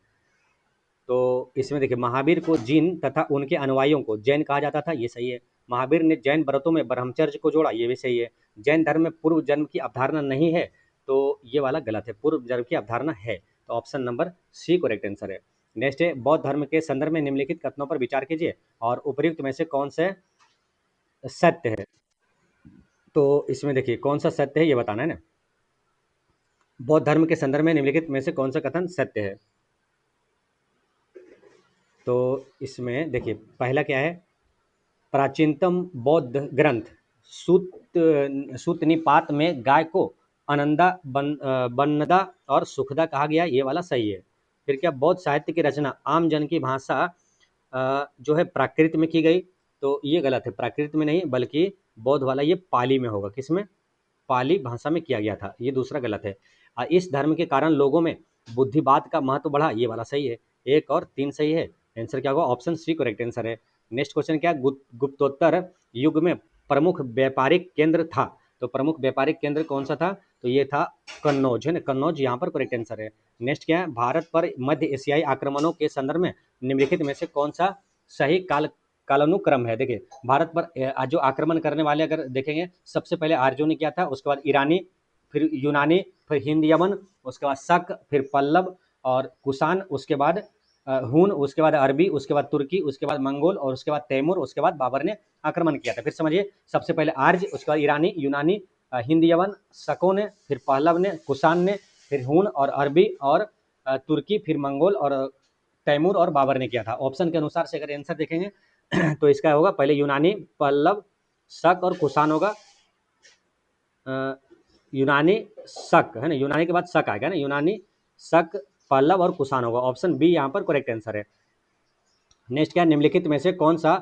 तो इसमें देखिए, महावीर को जीन तथा उनके अनुयायियों को जैन कहा जाता था, ये सही है। महावीर ने जैन व्रतों में ब्रह्मचर्य को जोड़ा, ये भी सही है। जैन धर्म में पूर्व जन्म की अवधारणा नहीं है, तो ये वाला गलत है, पूर्व जन्म की अवधारणा है, तो option number C correct answer है। नेक्स्ट है, बौद्ध धर्म के संदर्भ में निम्नलिखित कथनों पर विचार कीजिए और उपयुक्त में से कौन से सत्य है। तो इसमें देखिए, कौन सा सत्य है ये बताना है ना। बौद्ध धर्म के संदर्भ में निम्नलिखित में से कौन सा कथन सत्य है, तो इसमें देखिए, पहला क्या है, प्राचीनतम बौद्ध ग्रंथ सूत निपात में गाय को अनंदा बन्नदा और सुखदा कहा गया, ये वाला सही है। फिर क्या, बौद्ध साहित्य की रचना आम जन की भाषा जो है प्राकृत में की गई, तो ये गलत है, प्राकृत में नहीं बल्कि बौद्ध वाला ये पाली में होगा। किसमें, पाली भाषा में किया गया था, ये दूसरा गलत है। इस धर्म के कारण लोगों में बुद्धिवाद का महत्व बढ़ा, ये वाला सही है। 1 और 3 सही है, आंसर क्या होगा, ऑप्शन सी करेक्ट आंसर है। नेक्स्ट क्वेश्चन क्या, गुप्तोत्तर युग में प्रमुख व्यापारिक केंद्र था, तो प्रमुख व्यापारिक केंद्र कौन सा था, तो ये था कन्नौज है ना, कन्नौज यहाँ पर करेक्ट आंसर है। नेक्स्ट क्या है, भारत पर मध्य एशियाई आक्रमणों के संदर्भ में निम्नलिखित में से कौन सा सही कालानुक्रम है। देखिए, भारत पर जो आक्रमण करने वाले अगर देखेंगे, सबसे पहले आर्यों ने किया था, उसके बाद ईरानी, फिर यूनानी, फिर हिंद यमन, उसके बाद शक, फिर पल्लव और कुषाण, उसके बाद हुन, उसके बाद अरबी, उसके बाद तुर्की, उसके बाद मंगोल और उसके बाद तैमूर, उसके बाद बाबर ने आक्रमण किया था। फिर समझिए, सबसे पहले आर्य, उसके बाद ईरानी, यूनानी, हिंद यमन, शकों ने, फिर पहलव ने, कुषाण ने, फिर हुन और अरबी और तुर्की, फिर मंगोल और तैमूर और बाबर ने किया था। ऑप्शन के अनुसार से अगर आंसर देखेंगे तो इसका होगा पहले यूनानी, पल्लव, शक और कुषाण होगा। यूनानी, शक है ना, यूनानी के बाद शक आएगा ना, यूनानी, शक, पल्लव और कुषाण होगा, ऑप्शन बी यहाँ पर करेक्ट आंसर है। नेक्स्ट क्या, निम्नलिखित में से कौन सा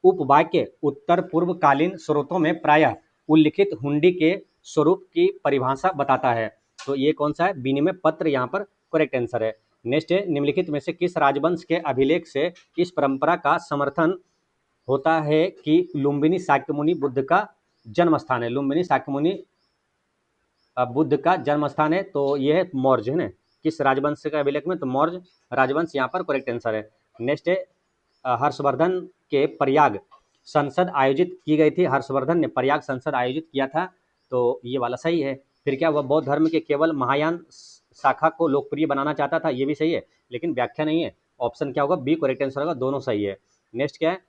उपवाक्य उत्तर पूर्वकालीन स्रोतों में प्रायः उल्लिखित हुंडी के स्वरूप की परिभाषा बताता है, तो ये कौन सा है, विनिमय पत्र यहाँ पर करेक्ट आंसर है। नेक्स्ट है, निम्नलिखित में से किस राजवंश के अभिलेख से इस परंपरा का समर्थन होता है कि लुम्बिनी शाक्यमुनि बुद्ध का जन्म स्थान है। लुम्बिनी शाक्यमुनि बुद्ध का जन्म स्थान है, तो ये है मौर्य, है ना। किस राजवंश का अभिलेख में, तो मौर्य राजवंश यहाँ पर करेक्ट आंसर है। नेक्स्ट है हर्षवर्धन के प्रयाग संसद आयोजित की गई थी। हर्षवर्धन ने प्रयाग संसद आयोजित किया था, तो ये वाला सही है। फिर क्या, वह बौद्ध धर्म के केवल महायान शाखा को लोकप्रिय बनाना चाहता था, ये भी सही है, लेकिन व्याख्या नहीं है। ऑप्शन क्या होगा, बी करेक्ट आंसर होगा, दोनों सही है। नेक्स्ट क्या है,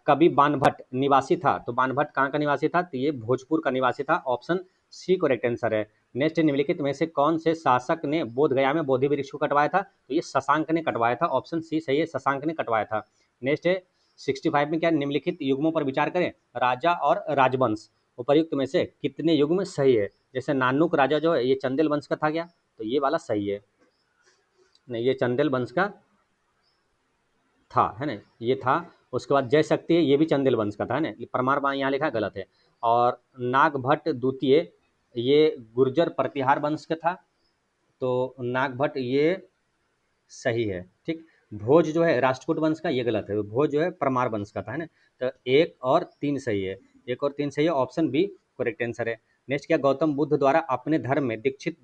कवि बाणभट्ट निवासी था, तो बाणभट्ट कहाँ का निवासी था, तो ये भोजपुर का निवासी था, ऑप्शन सी करेक्ट आंसर है। नेक्स्ट, निम्नलिखित में से कौन से शासक ने बोधगया में बोधि वृक्ष को कटवाया था, तो ये शशांक ने कटवाया था, ऑप्शन सी सही है, शशांक ने कटवाया था। नेक्स्ट है 65 में क्या, निम्नलिखित युग्मों पर विचार करें, राजा और राजवंश उपर्युक्त में से कितने युग्म सही है। जैसे नानुक राजा जो है ये चंदेल वंश का था क्या, तो ये वाला सही है, नहीं ये चंदेल वंश का था, है ना, ये था। उसके बाद जय शक्ति है, ये भी चंदेल वंश का था, है ना, परमार यहाँ लिखा गलत है। और नागभट्ट द्वितीय ये गुर्जर प्रतिहार वंश का था, तो नागभट्ट ये सही है, ठीक। भोज जो है राष्ट्रकूट वंश का, ये गलत है, भोज जो है परमार वंश का था, है ना। तो 1 और 3 सही है, 1 और 3 सही है, ऑप्शन बी करेक्ट आंसर है। नेक्स्ट क्या, गौतम बुद्ध द्वारा अपने धर्म में दीक्षित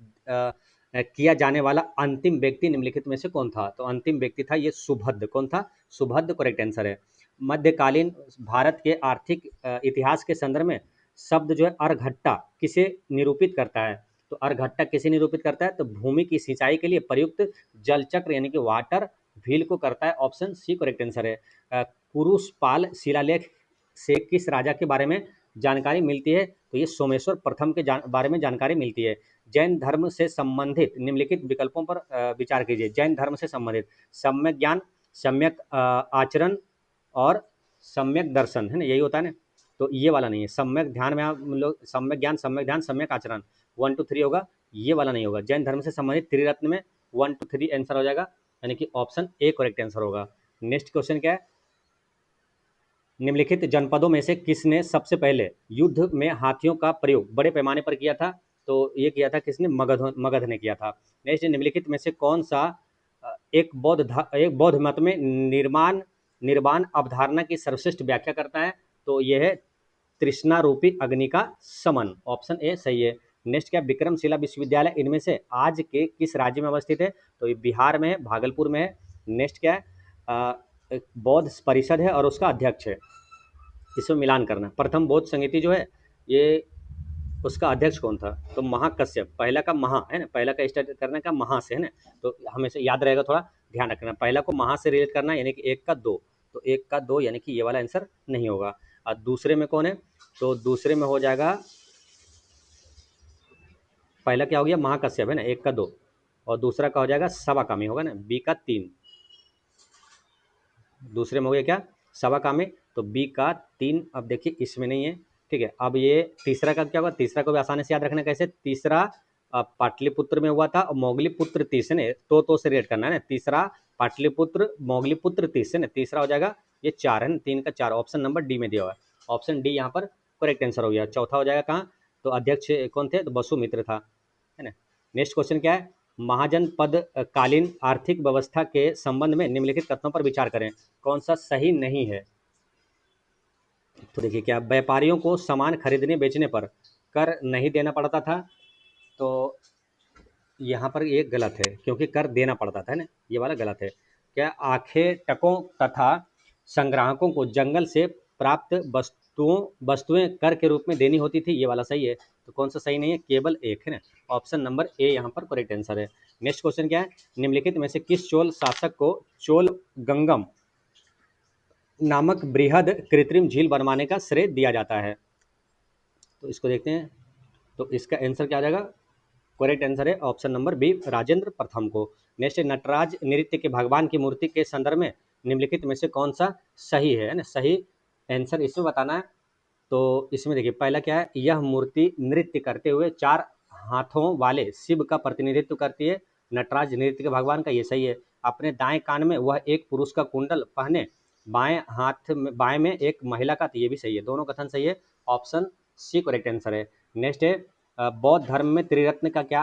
किया जाने वाला अंतिम व्यक्ति निम्नलिखित में से कौन था, तो अंतिम व्यक्ति था ये सुभद्र, कौन था, सुभद्र करेक्ट आंसर है। मध्यकालीन भारत के आर्थिक इतिहास के संदर्भ में शब्द जो है अर्घट्टा किसे निरूपित करता है, तो अर्घट्टा किसे निरूपित करता है, तो भूमि की सिंचाई के लिए प्रयुक्त जल चक्र यानी कि वाटर व्हील को करता है, ऑप्शन सी करेक्ट आंसर है। कुरुषपाल शिलालेख से किस राजा के बारे में जानकारी मिलती है, तो ये सोमेश्वर प्रथम के बारे में जानकारी मिलती है। जैन धर्म से संबंधित निम्नलिखित विकल्पों पर विचार कीजिए। जैन धर्म से संबंधित सम्यक ज्ञान, सम्यक आचरण और सम्यक दर्शन, है ना, यही होता है ना, तो ये वाला नहीं है। सम्यक ध्यान में आप लोग सम्यक ज्ञान, सम्यक ध्यान, सम्यक आचरण 1 to 3 होगा, ये वाला नहीं होगा। जैन धर्म से संबंधित त्रिरत्न में 1 to 3 आंसर हो जाएगा, यानी कि ऑप्शन ए करेक्ट आंसर होगा। नेक्स्ट क्वेश्चन क्या है, निम्नलिखित जनपदों में से किसने सबसे पहले युद्ध में हाथियों का प्रयोग बड़े पैमाने पर किया था, तो ये किया था किसने, मगध ने किया था। नेक्स्ट, निम्नलिखित में से कौन सा एक बौद्ध मत में निर्वाण अवधारणा की सर्वश्रेष्ठ व्याख्या करता है, तो यह है तृष्णा रूपी अग्नि का समन, ऑप्शन ए सही है। नेक्स्ट क्या, विक्रमशिला विश्वविद्यालय इनमें से आज के किस राज्य में अवस्थित है, तो ये बिहार में है, भागलपुर में है। नेक्स्ट क्या है, बौद्ध परिषद है और उसका अध्यक्ष है, इसमें मिलान करना। प्रथम बौद्ध संगीति जो है ये उसका अध्यक्ष कौन था, तो महाकश्यप, पहला का महा है ना, पहला का स्टार्ट करने का महा से, है ना, तो हमेशा याद रहेगा, थोड़ा ध्यान रखना, पहला को महा से रिलेट करना, यानी कि 1 का 2, तो 1 का 2 यानी कि ये वाला आंसर नहीं होगा। और दूसरे में कौन है, तो दूसरे में हो जाएगा, पहला क्या हो गया, महाकश्यप, है ना, 1 का 2, और दूसरा का हो जाएगा सवाकामी, होगा ना, बी का 3, दूसरे में हो गया क्या, सवाकामी, तो बी का 3, अब देखिए इसमें नहीं है, ठीक है। अब ये तीसरा का क्या होगा, तीसरा को भी आसानी से याद रखना, कैसे, तीसरा पाटलिपुत्र में हुआ था, और मोगलीपुत्र तीस, है ना, तो से रेट करना है ना, तीसरा पाटलिपुत्र मोगलीपुत्र तीस, है ना, तीसरा हो जाएगा ये 4, है ना, 3 का 4, ऑप्शन नंबर डी में दिया हुआ है, ऑप्शन डी यहाँ पर करेक्ट आंसर हो गया। चौथा हो जाएगा कहाँ, तो अध्यक्ष कौन थे, तो वसुमित्र था, है ना। नेक्स्ट क्वेश्चन क्या है, महाजनपद कालीन आर्थिक व्यवस्था के संबंध में निम्नलिखित कथनों पर विचार करें, कौन सा सही नहीं है, तो देखिए क्या, व्यापारियों को सामान खरीदने बेचने पर कर नहीं देना पड़ता था, तो यहाँ पर ये गलत है, क्योंकि कर देना पड़ता था, है ना, ये वाला गलत है। क्या, आखेटकों तथा संग्राहकों को जंगल से प्राप्त वस्तुएं कर के रूप में देनी होती थी, ये वाला सही है, तो कौन सा सही नहीं है, केवल एक, है ना, ऑप्शन नंबर ए यहाँ पर करेक्ट आंसर है। नेक्स्ट क्वेश्चन क्या है, निम्नलिखित में से किस चोल शासक को चोल गंगम नामक बृहद कृत्रिम झील बनवाने का श्रेय दिया जाता है, तो इसको देखते हैं, तो इसका आंसर क्या आ जाएगा, करेक्ट आंसर है ऑप्शन नंबर बी, राजेंद्र प्रथम को। नेक्स्ट, नटराज नृत्य के भगवान की मूर्ति के संदर्भ में निम्नलिखित में से कौन सा सही है ना, सही आंसर इसमें बताना है। तो इसमें देखिए पहला क्या है, यह मूर्ति नृत्य करते हुए 4 हाथों वाले शिव का प्रतिनिधित्व करती है, नटराज नृत्य के भगवान का, ये सही है। अपने दाएं कान में वह एक पुरुष का कुंडल पहने, बाएं हाथ में बाएं में एक महिला का, तो ये भी सही है, दोनों कथन सही है, ऑप्शन सी करेक्ट आंसर है। नेक्स्ट है, बौद्ध धर्म में त्रिरत्न का क्या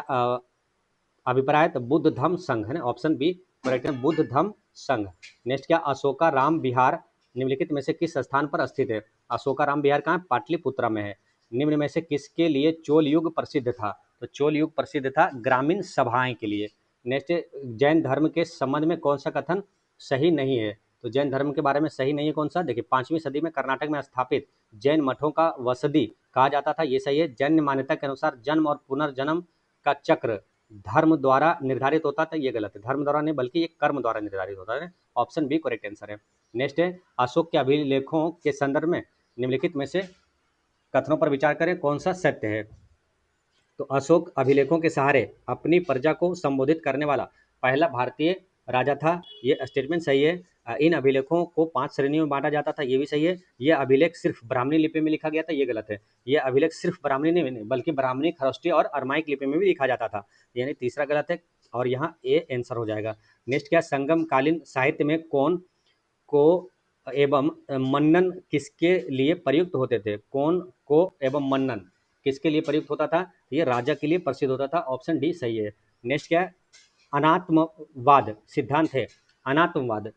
अभिप्राय है, तो बुद्ध धम्म संघ, है ना, ऑप्शन बी करेक्ट है, बुद्ध धम्म संघ। नेक्स्ट क्या, अशोका राम विहार निम्नलिखित में से किस स्थान पर स्थित है, अशोका राम विहार कहाँ, पाटलिपुत्रा में है। निम्न में से किसके लिए चोल युग प्रसिद्ध था, तो चोल युग प्रसिद्ध था ग्रामीण सभाएं के लिए। नेक्स्ट, जैन धर्म के संबंध में कौन सा कथन सही नहीं है? तो जैन धर्म के बारे में सही नहीं है कौन सा? देखिए, 5वीं सदी में कर्नाटक में स्थापित जैन मठों का वसदी कहा जाता था, ये सही है। जैन मान्यता के अनुसार जन्म और पुनर्जन्म का चक्र धर्म द्वारा निर्धारित होता था, ये गलत है। धर्म द्वारा नहीं बल्कि ये कर्म द्वारा निर्धारित होता है। ऑप्शन बी करेक्ट आंसर है। नेक्स्ट है, अशोक के अभिलेखों के संदर्भ में निम्नलिखित में से कथनों पर विचार करें, कौन सा सत्य है? तो अशोक अभिलेखों के सहारे अपनी प्रजा को संबोधित करने वाला पहला भारतीय राजा था, ये स्टेटमेंट सही है। इन अभिलेखों को 5 श्रेणियों में बांटा जाता था, ये भी सही है। यह अभिलेख सिर्फ ब्राह्मणी लिपि में लिखा गया था, ये गलत है। यह अभिलेख सिर्फ ब्राह्मणी नहीं बल्कि ब्राह्मणी, खरोष्टी और अरमाइक लिपि में भी लिखा जाता था, यानी तीसरा गलत है और यहाँ ए आंसर हो जाएगा। नेक्स्ट क्या, संगम कालीन साहित्य में कौन को एवं मन्नन किसके लिए प्रयुक्त होते थे? कौन को एवं मन्नन किसके लिए प्रयुक्त होता था? ये राजा के लिए प्रसिद्ध होता था, ऑप्शन डी सही है। नेक्स्ट क्या है, अनात्मवाद सिद्धांत है, अनात्मवाद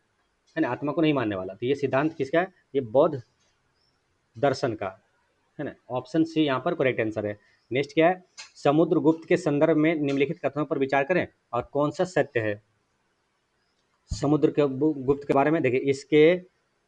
है ना, आत्मा को नहीं मानने वाला, तो ये सिद्धांत किसका है? ये बौद्ध दर्शन का है ना, ऑप्शन सी यहाँ पर करेक्ट आंसर है। नेक्स्ट क्या है, समुद्रगुप्त के संदर्भ में निम्नलिखित कथनों पर विचार करें और कौन सा सत्य है? समुद्र के गुप्त के बारे में देखिए, इसके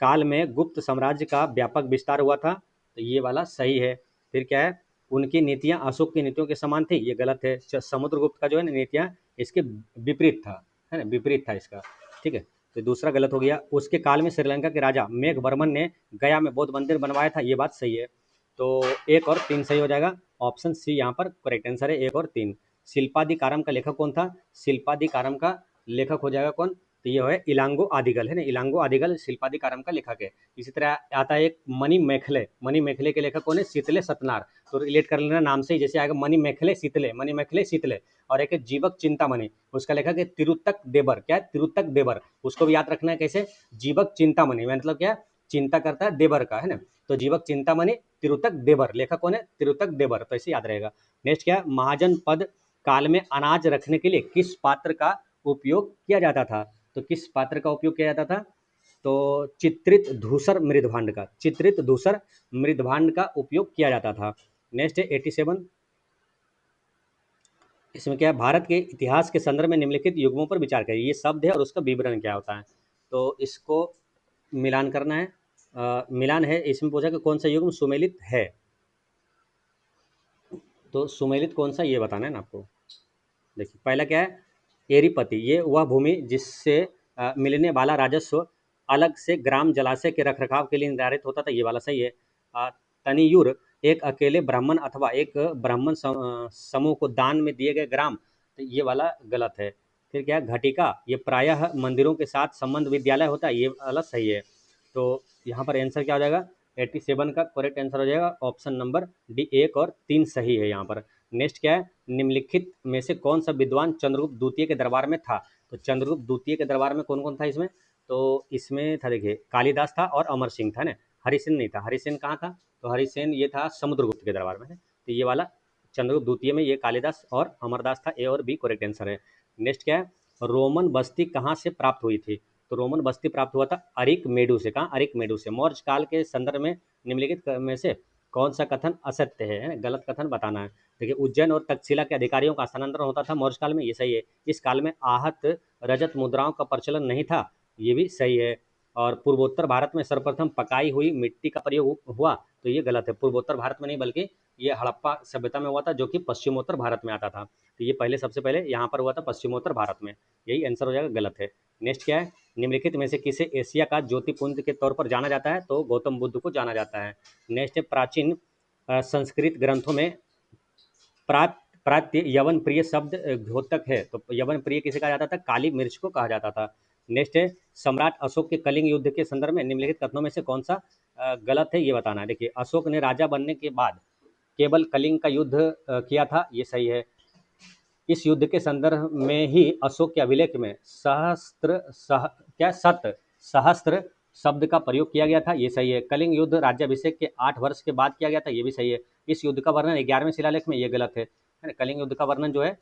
काल में गुप्त साम्राज्य का व्यापक विस्तार हुआ था, तो ये वाला सही है। फिर क्या है, उनकी नीतियां अशोक की नीतियों के समान थी, ये गलत है। समुद्रगुप्त का जो है ना नीतियां इसके विपरीत था, है ना, विपरीत था इसका, ठीक है, तो दूसरा गलत हो गया। उसके काल में श्रीलंका के राजा मेघवर्मन ने गया में बौद्ध मंदिर बनवाया था, ये बात सही है। तो 1 और 3 सही हो जाएगा, ऑप्शन सी यहाँ पर करेक्ट आंसर है, 1 और 3। शिल्पादिकारम का लेखक कौन था? शिल्पादिकारम का लेखक हो जाएगा कौन? तो ये है इलांगो आदिगल, है ना, इलांगो आदिगल शिल्पादिकारम का लेखक है। इसी तरह आता है एक मणि मेखले, मणि मेखले के लेखक कौन है? शीतले सतनार। तो रिलेट कर लेना नाम से ही, जैसे आएगा मणि मेखले शीतले, मणि मेखले शीतले। और एक है जीवक चिंतामणि, उसका लेखक है तिरुत्तक देबर, क्या है? तिरुत्तक देबर, उसको भी याद रखना है कैसे? जीवक चिंतामणि मतलब क्या? चिंता करता है देबर का, है ना, तो जीवक चिंतामणि तिरुत्तक देबर, लेखक कौन है? तिरुत्तक देबर, तो ऐसे याद रहेगा। नेक्स्ट क्या है, महाजन पद काल में अनाज रखने के लिए किस पात्र का उपयोग किया जाता था? तो किस पात्र का उपयोग किया जाता था? तो चित्रित धूसर मृदभांड का, चित्रित धूसर मृदभांड का उपयोग किया जाता था। नेक्स्ट है 87, इसमें क्या है, भारत के इतिहास के संदर्भ में निम्नलिखित युग्मों पर विचार करिए। ये शब्द है और उसका विवरण क्या होता है, तो इसको मिलान करना है। मिलान है, इसमें पूछा कि कौन सा युग्म सुमेलित है, तो सुमेलित कौन सा ये बताना है ना आपको। देखिए, पहला क्या है, एरीपति, ये वह भूमि जिससे मिलने वाला राजस्व अलग से ग्राम जलाशय के रखरखाव के लिए निर्धारित होता था, ये वाला सही है। तनियुर, एक अकेले ब्राह्मण अथवा एक ब्राह्मण समूह को दान में दिए गए ग्राम, तो ये वाला गलत है। फिर क्या है, घटिका, ये प्रायः मंदिरों के साथ संबंध विद्यालय होता है, ये वाला सही है। तो यहाँ पर आंसर क्या हो जाएगा, 87 का करेक्ट आंसर हो जाएगा, ऑप्शन नंबर डी, 1 और 3 सही है यहाँ पर। नेक्स्ट क्या है, निम्नलिखित में से कौन सा विद्वान चंद्रगुप्त द्वितीय के दरबार में था? तो चंद्रगुप्त द्वितीय के दरबार में कौन कौन था इसमें? तो इसमें था, देखिए, कालिदास था और अमर सिंह था ना, हरिसेन नहीं था। हरिसेन कहाँ था? तो हरिसेन ये था समुद्रगुप्त के दरबार में है, तो ये वाला चंद्रगुप्त द्वितीय में ये कालिदास और अमरदास था, ए और बी करेक्ट आंसर है। नेक्स्ट क्या है, रोमन बस्ती कहाँ से प्राप्त हुई थी? तो रोमन बस्ती प्राप्त हुआ था अरिक मेडू से। कहाँ? अरिक मेडू से। मौर्य काल के संदर्भ में निम्नलिखित में से कौन सा कथन असत्य है? गलत कथन बताना है। देखिए, उज्जैन और तक्षशिला के अधिकारियों का स्थानांतरण होता था मौर्य काल में, ये सही है। इस काल में आहत रजत मुद्राओं का प्रचलन नहीं था, ये भी सही है। और पूर्वोत्तर भारत में सर्वप्रथम पकाई हुई मिट्टी का प्रयोग हुआ, तो ये गलत है। पूर्वोत्तर भारत में नहीं बल्कि ये हड़प्पा सभ्यता में हुआ था, जो कि पश्चिमोत्तर भारत में आता था, तो ये पहले सबसे पहले यहाँ पर हुआ था पश्चिमोत्तर भारत में, यही आंसर हो जाएगा, गलत है। नेक्स्ट क्या है, निम्नलिखित में से किसे एशिया का ज्योतिपुंज के तौर पर जाना जाता है? तो गौतम बुद्ध को जाना जाता है। नेक्स्ट है, प्राचीन संस्कृत ग्रंथों में प्राप्य यवन प्रिय शब्द द्योतक है, तो यवन प्रिय किसे कहा जाता था? काली मिर्च को कहा जाता था। नेक्स्ट है, सम्राट अशोक के कलिंग युद्ध के संदर्भ में निम्नलिखित कथनों में से कौन सा गलत है, ये बताना है। देखिए, अशोक ने राजा बनने के बाद केवल कलिंग का युद्ध किया था, ये सही है। इस युद्ध के संदर्भ में ही अशोक के अभिलेख में सहस्त्र शब्द का प्रयोग किया गया था, ये सही है। कलिंग युद्ध राज्याभिषेक के 8 वर्ष के बाद किया गया था, ये भी सही है। इस युद्ध का वर्णन 11वें शिलालेख में, ये गलत है ना, कलिंग युद्ध का वर्णन जो है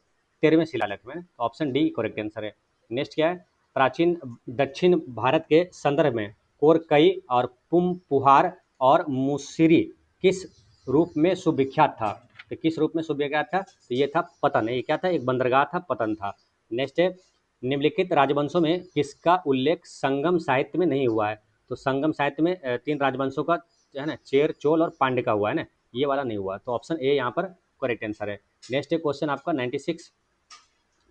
13वें शिलालेख में, तो ऑप्शन डी करेक्ट आंसर है। नेक्स्ट क्या है, प्राचीन दक्षिण भारत के संदर्भ में कोरकई और पुम पुहार और मुसिरी किस रूप में सुविख्यात था? तो किस रूप में शुभ क्या था, तो ये था पतन, ये क्या था, एक बंदरगाह था, पतन था। नेक्स्ट है, निम्नलिखित राजवंशों में किसका उल्लेख संगम साहित्य में नहीं हुआ है, तो संगम साहित्य में 3 राजवंशों का है ना, चेर, चोल और पांड्य का हुआ है ना, ये वाला नहीं हुआ, तो ऑप्शन ए यहाँ पर करेक्ट आंसर है। नेक्स्ट है क्वेश्चन आपका 96,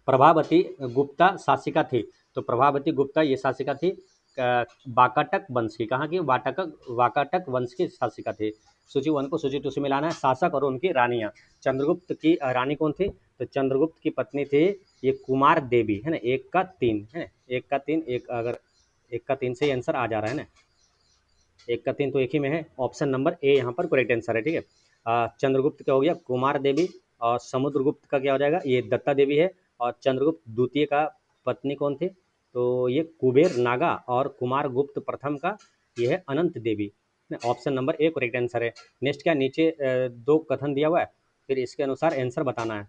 प्रभावती गुप्ता शासिका थी, तो प्रभावती गुप्ता ये शासिका थी वाकाटक वंश की, कहाँ की, वाकाटक वंश की शासिका थी। सूची 1 को सूची 2 से मिलाना है। शासक और उनकी रानियां, चंद्रगुप्त की रानी कौन थी, तो चंद्रगुप्त की पत्नी थी ये कुमार देवी, है ना, 1 का 3 है ना, 1 का 3, एक अगर 1 का 3 से ही आंसर आ जा रहा है ना, 1 का 3 तो एक ही में है, ऑप्शन नंबर ए यहाँ पर करेक्ट आंसर है, ठीक है। चंद्रगुप्त का हो गया कुमार देवी, और समुद्रगुप्त का क्या हो जाएगा, ये दत्ता देवी है, और चंद्रगुप्त द्वितीय का पत्नी कौन थी, तो ये कुबेर नागा, और कुमार गुप्त प्रथम का ये है Anant Devi, option number A correct answer है। नेक्स्ट क्या, नीचे 2 कथन दिया हुआ है, फिर इसके अनुसार आंसर बताना है।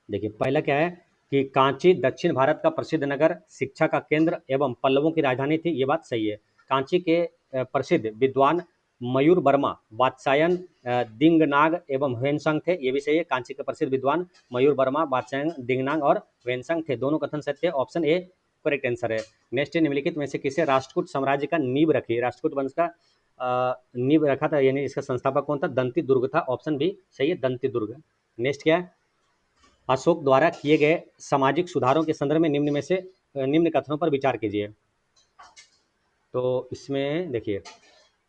देखिए पहला क्या है कि कांची दक्षिण भारत का प्रसिद्ध नगर, शिक्षा का केंद्र एवं पल्लवों की राजधानी थी, ये बात सही है। कांची के प्रसिद्ध विद्वान मयूर वर्मा, वात्सायन, दिंगनाग एवं ह्वेनसंग थे, ये भी सही है। कांची के प्रसिद्ध विद्वान मयूर वर्मा, वात्सायन, दिंगनाग और ह्वेनसंग थे, दोनों कथन सत्य है, ऑप्शन ए करेक्ट आंसर है। नेक्स्ट निम्नलिखित में से किसे राष्ट्रकूट साम्राज्य का नींव रखी, राष्ट्रकूट वंश का नींव रखा था, यानी इसका संस्थापक कौन था, दंती दुर्ग था, ऑप्शन बी सही है, दंती दुर्ग। नेक्स्ट क्या है, अशोक द्वारा किए गए सामाजिक सुधारों के संदर्भ में निम्न में से निम्न कथनों पर विचार कीजिए। तो इसमें देखिए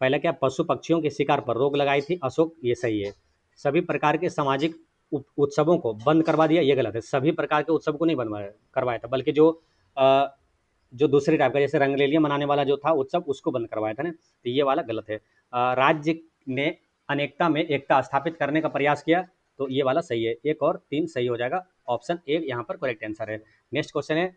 पहला क्या, पशु पक्षियों के शिकार पर रोक लगाई थी अशोक, ये सही है। सभी प्रकार के सामाजिक उत्सवों को बंद करवा दिया, ये गलत है। सभी प्रकार के उत्सव को नहीं करवाया था, बल्कि जो दूसरे टाइप का, जैसे रंगरेलियां मनाने वाला जो था उत्सव, उसको बंद करवाया था ना, तो ये वाला गलत है। राज्य ने अनेकता में एकता स्थापित करने का प्रयास किया, तो ये वाला सही है, 1 और 3 सही हो जाएगा, ऑप्शन ए यहाँ पर करेक्ट आंसर है। नेक्स्ट क्वेश्चन है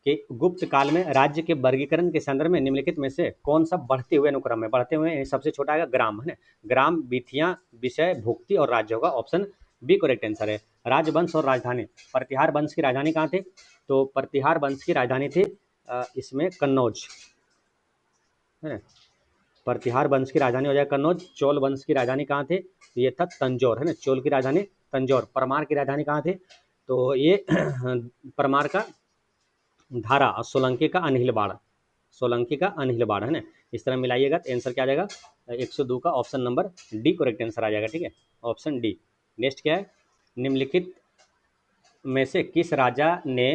कि गुप्त काल में राज्य के वर्गीकरण के संदर्भ में निम्नलिखित में से कौन सा बढ़ते हुए अनुक्रम है, बढ़ते हुए सबसे छोटा आएगा ग्राम, है ना, ग्राम, विथियां, विषय, भुक्ति और राज्य होगा, ऑप्शन बी करेक्ट आंसर है। राजवंश और राजधानी, प्रतिहार वंश की राजधानी कहाँ थी, तो प्रतिहार वंश की राजधानी थी इसमें कन्नौज, है ना, प्रतिहार वंश की राजधानी हो जाएगा कन्नौज। चोल वंश की राजधानी कहाँ थी, तो ये था तंजौर, है ना, चोल की राजधानी तंजौर। परमार की राजधानी कहाँ थी, तो ये परमार का धारा, और सोलंकी का अनिलबाड़, सोलंकी का अनिलबाड़, है ना, इस तरह मिलाइएगा तो आंसर क्या आ जाएगा, 102 का option number D correct answer आ जाएगा, ठीक है, ऑप्शन डी। नेक्स्ट क्या है, निम्नलिखित में से किस राजा ने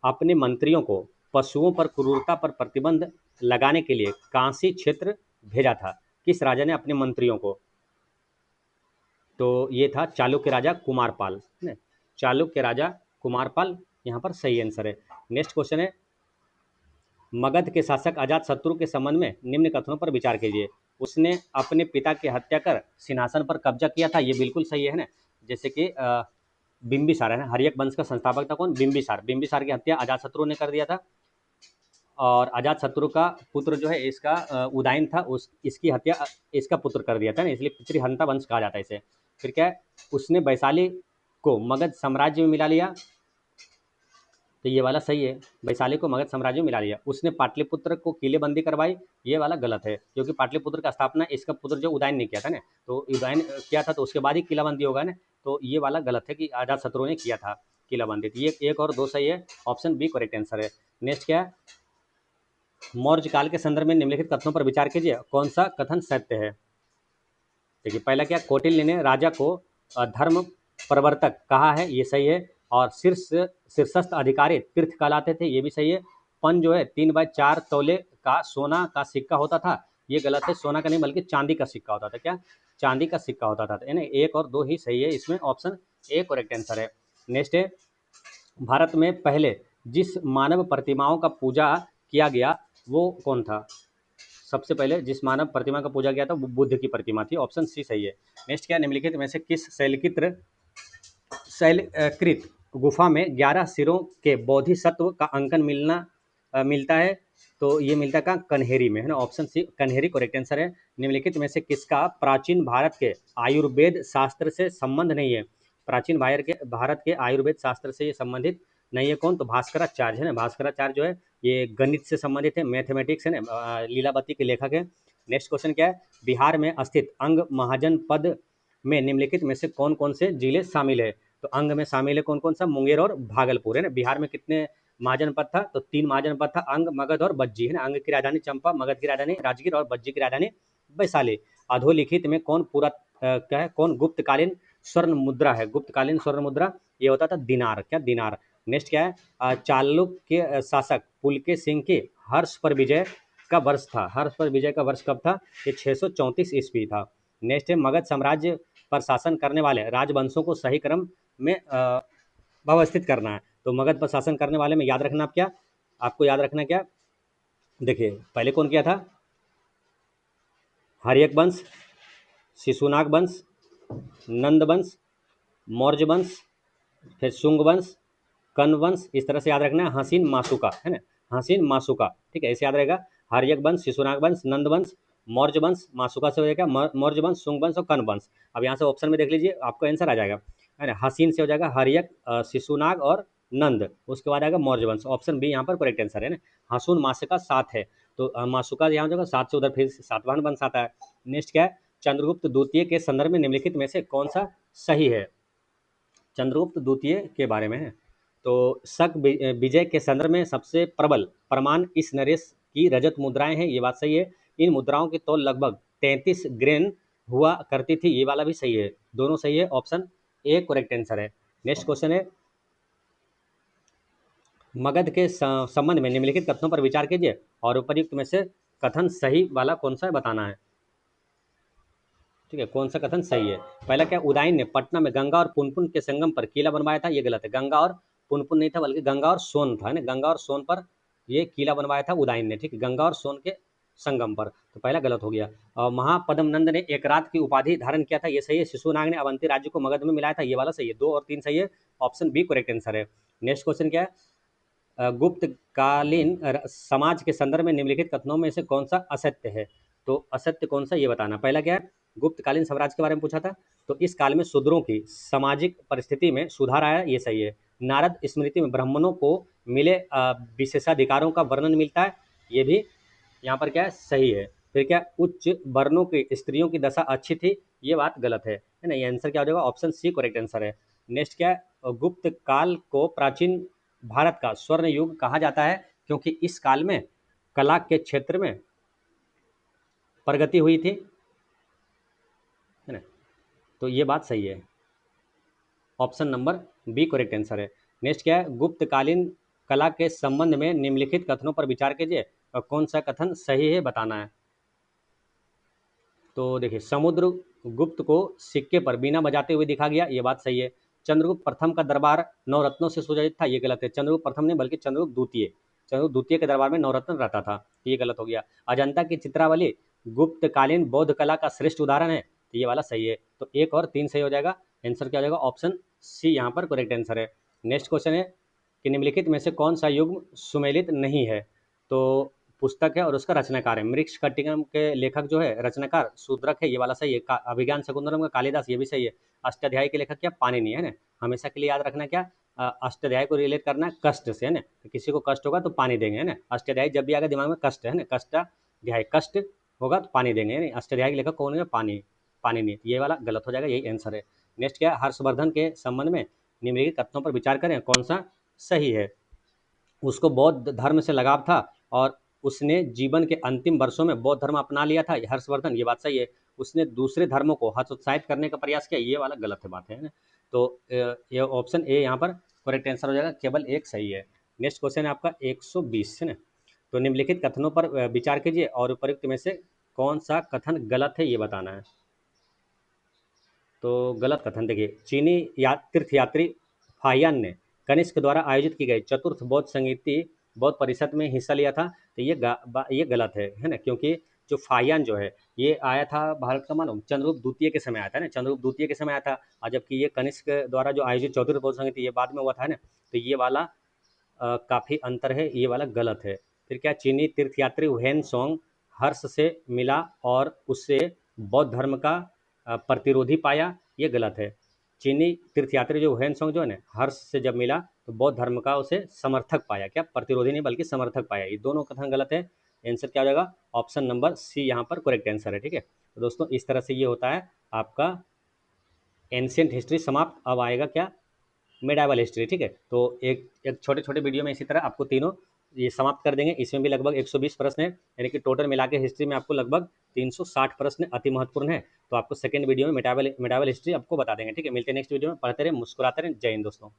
अपने मंत्रियों को पशुओं पर क्रूरता पर प्रतिबंध लगाने के लिए कांसी क्षेत्र भेजा था, किस राजा ने अपने मंत्रियों को, तो ये था चालुक्य राजा कुमारपाल, है ना, चालुक्य राजा कुमारपाल यहाँ पर सही आंसर है। नेक्स्ट क्वेश्चन है, मगध के शासक अजातशत्रु के संबंध में निम्न कथनों पर विचार कीजिए। उसने अपने पिता की हत्या कर सिंहासन पर कब्जा किया था, ये बिल्कुल सही है ना, जैसे कि बिंबिसार, है ना, हर्यक वंश का संस्थापक था कौन, बिंबिसार, बिंबिसार की हत्या अजातशत्रु ने कर दिया था, और अजातशत्रु का पुत्र जो है इसका उदयन था, इसकी हत्या इसका पुत्र कर दिया था ना, इसलिए पितृहंता वंश कहा जाता है इसे। फिर क्या है, उसने वैशाली को मगध साम्राज्य में मिला लिया, तो ये वाला सही है, वैशाली को मगध साम्राज्य में मिला लिया। उसने पाटलिपुत्र को किलेबंदी करवाई, ये वाला गलत है, क्योंकि पाटलिपुत्र का स्थापना इसका पुत्र जो उदयन ने किया था ना, तो उदयन किया था तो उसके बाद ही किलाबंदी होगा ना, तो ये वाला गलत है कि अजातशत्रु ने किया था किलाबंदी, तो ये 1 और 2 सही है, ऑप्शन बी करेक्ट आंसर है। नेक्स्ट क्या है, मौर्य काल के संदर्भ में निम्नलिखित कथनों पर विचार कीजिए, कौन सा कथन सत्य है। देखिए पहला क्या, कौटिल्य ने राजा को धर्म प्रवर्तक कहा है, ये सही है, और शीर्षस्थ अधिकारी तीर्थ कहलाते थे, ये भी सही है। पन जो है 3/4 तौले का सोना का सिक्का होता था, ये गलत है, सोना का नहीं बल्कि चांदी का सिक्का होता था, क्या, चांदी का सिक्का होता था, यानी 1 और 2 ही सही है, इसमें ऑप्शन ए करेक्ट आंसर है। नेक्स्ट है, भारत में पहले जिस मानव प्रतिमाओं का पूजा किया गया वो कौन था, सबसे पहले जिस मानव प्रतिमा का पूजा किया था वो बुद्ध की प्रतिमा थी, ऑप्शन सी सही है। नेक्स्ट क्या, निम्नलिखित में से किस शैलकृत गुफा में 11 सिरों के बोधिसत्व का अंकन मिलता है, तो ये मिलता है कन्हेरी में, है ना, option C Kanheri correct answer है। निम्नलिखित में से किसका प्राचीन भारत के आयुर्वेद शास्त्र से संबंध नहीं है, प्राचीन भारत के आयुर्वेद शास्त्र से ये संबंधित नहीं है, कौन, तो भास्कराचार्य, है ना, भास्कराचार्य जो है ये गणित से संबंधित है, मैथमेटिक्स, है ना, लीलावती के लेखक है। नेक्स्ट क्वेश्चन क्या है, बिहार में स्थित अंग महाजन पद में निम्नलिखित में से कौन कौन से जिले शामिल है? तो अंग में शामिल है कौन कौन सा? मुंगेर और भागलपुर, है ना। बिहार में कितने महाजनपद था? तो 3 महाजनपद था, अंग, मगध और बज्जी, है ना। अंग की राजधानी चंपा, मगध की राजधानी राजगीर और बज्जी की राजधानी वैशाली। अधोलिखित में कौन पूरा क्या है, कौन गुप्तकालीन स्वर्ण मुद्रा है? गुप्तकालीन स्वर्ण मुद्रा ये होता था दिनार, क्या? दिनार। नेक्स्ट क्या है? चालुक्य के शासक पुलके सिंह के हर्ष पर विजय का वर्ष था? हर्ष पर विजय का वर्ष कब था? ये 634 ईस्वी था। नेक्स्ट है मगध साम्राज्य पर शासन करने वाले राजवंशों को सही क्रम में व्यवस्थित करना है। तो मगध पर शासन करने वाले में याद रखना, आप क्या आपको याद रखना क्या? देखिए पहले कौन किया था? हर्यक वंश, शिशुनाग वंश, नंद वंश, मौर्य वंश, फिर शुंग वंश, कन वंश। इस तरह से याद रखना है, हसीन मासुका, है ना। हसीन मासुका, ठीक है, ऐसे याद रहेगा। हर्यक वंश, शिशुनाग वंश, नंद वंश, मौर्य वंश, मासुका से हो जाएगा मौर्य वंश, शुंग वंश और कन वंश। अब यहाँ से ऑप्शन में देख लीजिए, आपको आंसर आ जाएगा, है ना। हसीन से हो जाएगा हर्यक, शिशुनाग और नंद, उसके बाद आएगा मौर्य वंश। ऑप्शन बी यहाँ पर करेक्ट आंसर है ना। हसून मासिका 7 है, तो मासुका यहाँ जो 7 से उधर फिर सातवाहन वंश आता है। नेक्स्ट क्या है? चंद्रगुप्त द्वितीय के संदर्भ में निम्नलिखित में से कौन सा सही है? चंद्रगुप्त द्वितीय के बारे में है, तो शक विजय के संदर्भ में सबसे प्रबल प्रमाण इस नरेश की रजत मुद्राएं हैं, ये बात सही है। इन मुद्राओं की तौल लगभग 33 ग्रेन हुआ करती थी, ये वाला भी सही है, दोनों सही है। ऑप्शन ए करेक्ट आंसर है। नेक्स्ट क्वेश्चन है, मगध के संबंध में निम्नलिखित कथनों पर विचार कीजिए और उपयुक्त में से कथन सही वाला कौन सा है बताना है। ठीक है, कौन सा कथन सही है? पहला क्या? उदयन ने पटना में गंगा और पुनपुन के संगम पर किला बनवाया था, ये गलत है। गंगा और पुनपुन नहीं था, बल्कि गंगा और सोन था, है ना। गंगा और सोन पर ये किला बनवाया था उदयन ने, ठीक है, गंगा और सोन के संगम पर, तो पहला गलत हो गया। और महापद्म नंद ने एक रात की उपाधि धारण किया था, ये सही है। शिशुनाग ने अवंती राज्य को मगध में मिलाया था, ये वाला सही है। 2 और 3 सही है, ऑप्शन बी करेक्ट आंसर है। नेक्स्ट क्वेश्चन क्या है? गुप्तकालीन समाज के संदर्भ में निम्नलिखित कथनों में से कौन सा असत्य है? तो असत्य कौन सा ये बताना। पहला क्या है? गुप्तकालीन साम्राज्य के बारे में पूछा था, तो इस काल में शूद्रों की सामाजिक परिस्थिति में सुधार आया, ये सही है। नारद स्मृति में ब्राह्मणों को मिले विशेषाधिकारों का वर्णन मिलता है, ये भी यहाँ पर क्या है? सही है। फिर क्या? उच्च वर्णों की स्त्रियों की दशा अच्छी थी, ये बात गलत है ना। ये आंसर क्या हो जाएगा? ऑप्शन सी करेक्ट आंसर है। नेक्स्ट क्या है? गुप्त काल को प्राचीन भारत का स्वर्ण युग कहा जाता है, क्योंकि इस काल में कला के क्षेत्र में प्रगति हुई थी, है ना। तो ये बात सही है, option number B correct answer है। नेक्स्ट क्या है? गुप्तकालीन कला के संबंध में निम्नलिखित कथनों पर विचार कीजिए और कौन सा कथन सही है बताना है। तो देखिए, समुद्र गुप्त को सिक्के पर बीना बजाते हुए दिखा गया, ये बात सही है। चंद्रगुप्त प्रथम का दरबार नवरत्नों से सुसज्जित था, ये गलत है। चंद्रगुप्त प्रथम ने बल्कि चंद्रगुप्त द्वितीय के दरबार में नवरत्न रहता था, ये गलत हो गया। अजंता की चित्रावली गुप्तकालीन बौद्ध कला का श्रेष्ठ उदाहरण है, तो ये वाला सही है। तो 1 और 3 सही हो जाएगा, आंसर क्या हो जाएगा? ऑप्शन सी यहाँ पर करेक्ट आंसर है। नेक्स्ट क्वेश्चन है कि निम्नलिखित में से कौन सा युग्म सुमेलित नहीं है? तो पुस्तक है और उसका रचनाकार है। मृक्ष कट्टिगम के लेखक जो है, रचनाकार शूद्रक है, ये वाला सही है। अभिज्ञान शकुंतलम का कालिदास, ये भी सही है। अष्टाध्यायी के लेखक क्या? पाणिनि, है ना। हमेशा के लिए याद रखना क्या? अष्टाध्यायी को रिलेट करना है कष्ट से, है ना। तो किसी को कष्ट होगा तो पानी देंगे, है ना। अष्टाध्यायी जब भी आएगा दिमाग में कष्ट, है ना, कष्टाध्याय, कष्ट होगा तो पानी देंगे, है ना। अष्टाध्यायी के लेखक कौन है? पाणिनि, ये वाला गलत हो जाएगा, यही आंसर है। नेक्स्ट क्या? हर्षवर्धन के संबंध में निम्नलिखित कथनों पर विचार करें, कौन सा सही है? उसको बौद्ध धर्म से लगाव था और उसने जीवन के अंतिम वर्षों में बौद्ध धर्म अपना लिया था, हर्षवर्धन, ये बात सही है। उसने दूसरे धर्मों को हतोत्साहित करने का प्रयास किया, ये वाला गलत है बात है ना। तो ये ऑप्शन ए यहाँ पर करेक्ट आंसर हो जाएगा, केवल एक सही है। नेक्स्ट क्वेश्चन है आपका 120, है ना। तो निम्नलिखित कथनों पर विचार कीजिए और उपयुक्त में से कौन सा कथन गलत है ये बताना है। तो गलत कथन देखिए, चीनी तीर्थयात्री फाहियान ने कनिष्क द्वारा आयोजित की गई चतुर्थ बौद्ध संगीति बौद्ध परिषद में हिस्सा लिया था, तो ये गलत है ना। क्योंकि जो फाहियान जो है ये आया था भारत का, मानो चंद्रगुप्त द्वितीय के समय आया था ना, चंद्रगुप्त द्वितीय के समय आया था। और जबकि ये कनिष्क द्वारा जो आयोजित चतुर्थ बौद्ध संगीति ये बाद में हुआ था ना, तो ये वाला काफ़ी अंतर है, ये वाला गलत है। फिर क्या? चीनी तीर्थयात्री हुएन सोंग हर्ष से मिला और उससे बौद्ध धर्म का प्रतिरोधी पाया, ये गलत है। चीनी तीर्थयात्री जो हुएन सोंग जो है ना, हर्ष से जब मिला तो बौद्ध धर्म का उसे समर्थक पाया, क्या? प्रतिरोधी नहीं बल्कि समर्थक पाया, ये दोनों कथन गलत है। आंसर क्या हो जाएगा? ऑप्शन नंबर सी यहाँ पर करेक्ट आंसर है, ठीक है। तो दोस्तों इस तरह से ये होता है आपका एंशियंट हिस्ट्री समाप्त, अब आएगा क्या, मिडाइवल हिस्ट्री। ठीक है, तो एक एक छोटे छोटे वीडियो में इसी तरह आपको तीनों ये समाप्त कर देंगे। इसमें भी लगभग 120 प्रश्न है, यानी कि टोटल मिला के हिस्ट्री में आपको लगभग 360 प्रश्न अति महत्वपूर्ण है। तो आपको सेकंड वीडियो में मिडाइवल हिस्ट्री आपको बता देंगे। ठीक है, मिलते हैं नेक्स्ट वीडियो में, पढ़ते रहें, मुस्कुराते रहें। जय हिंद दोस्तों।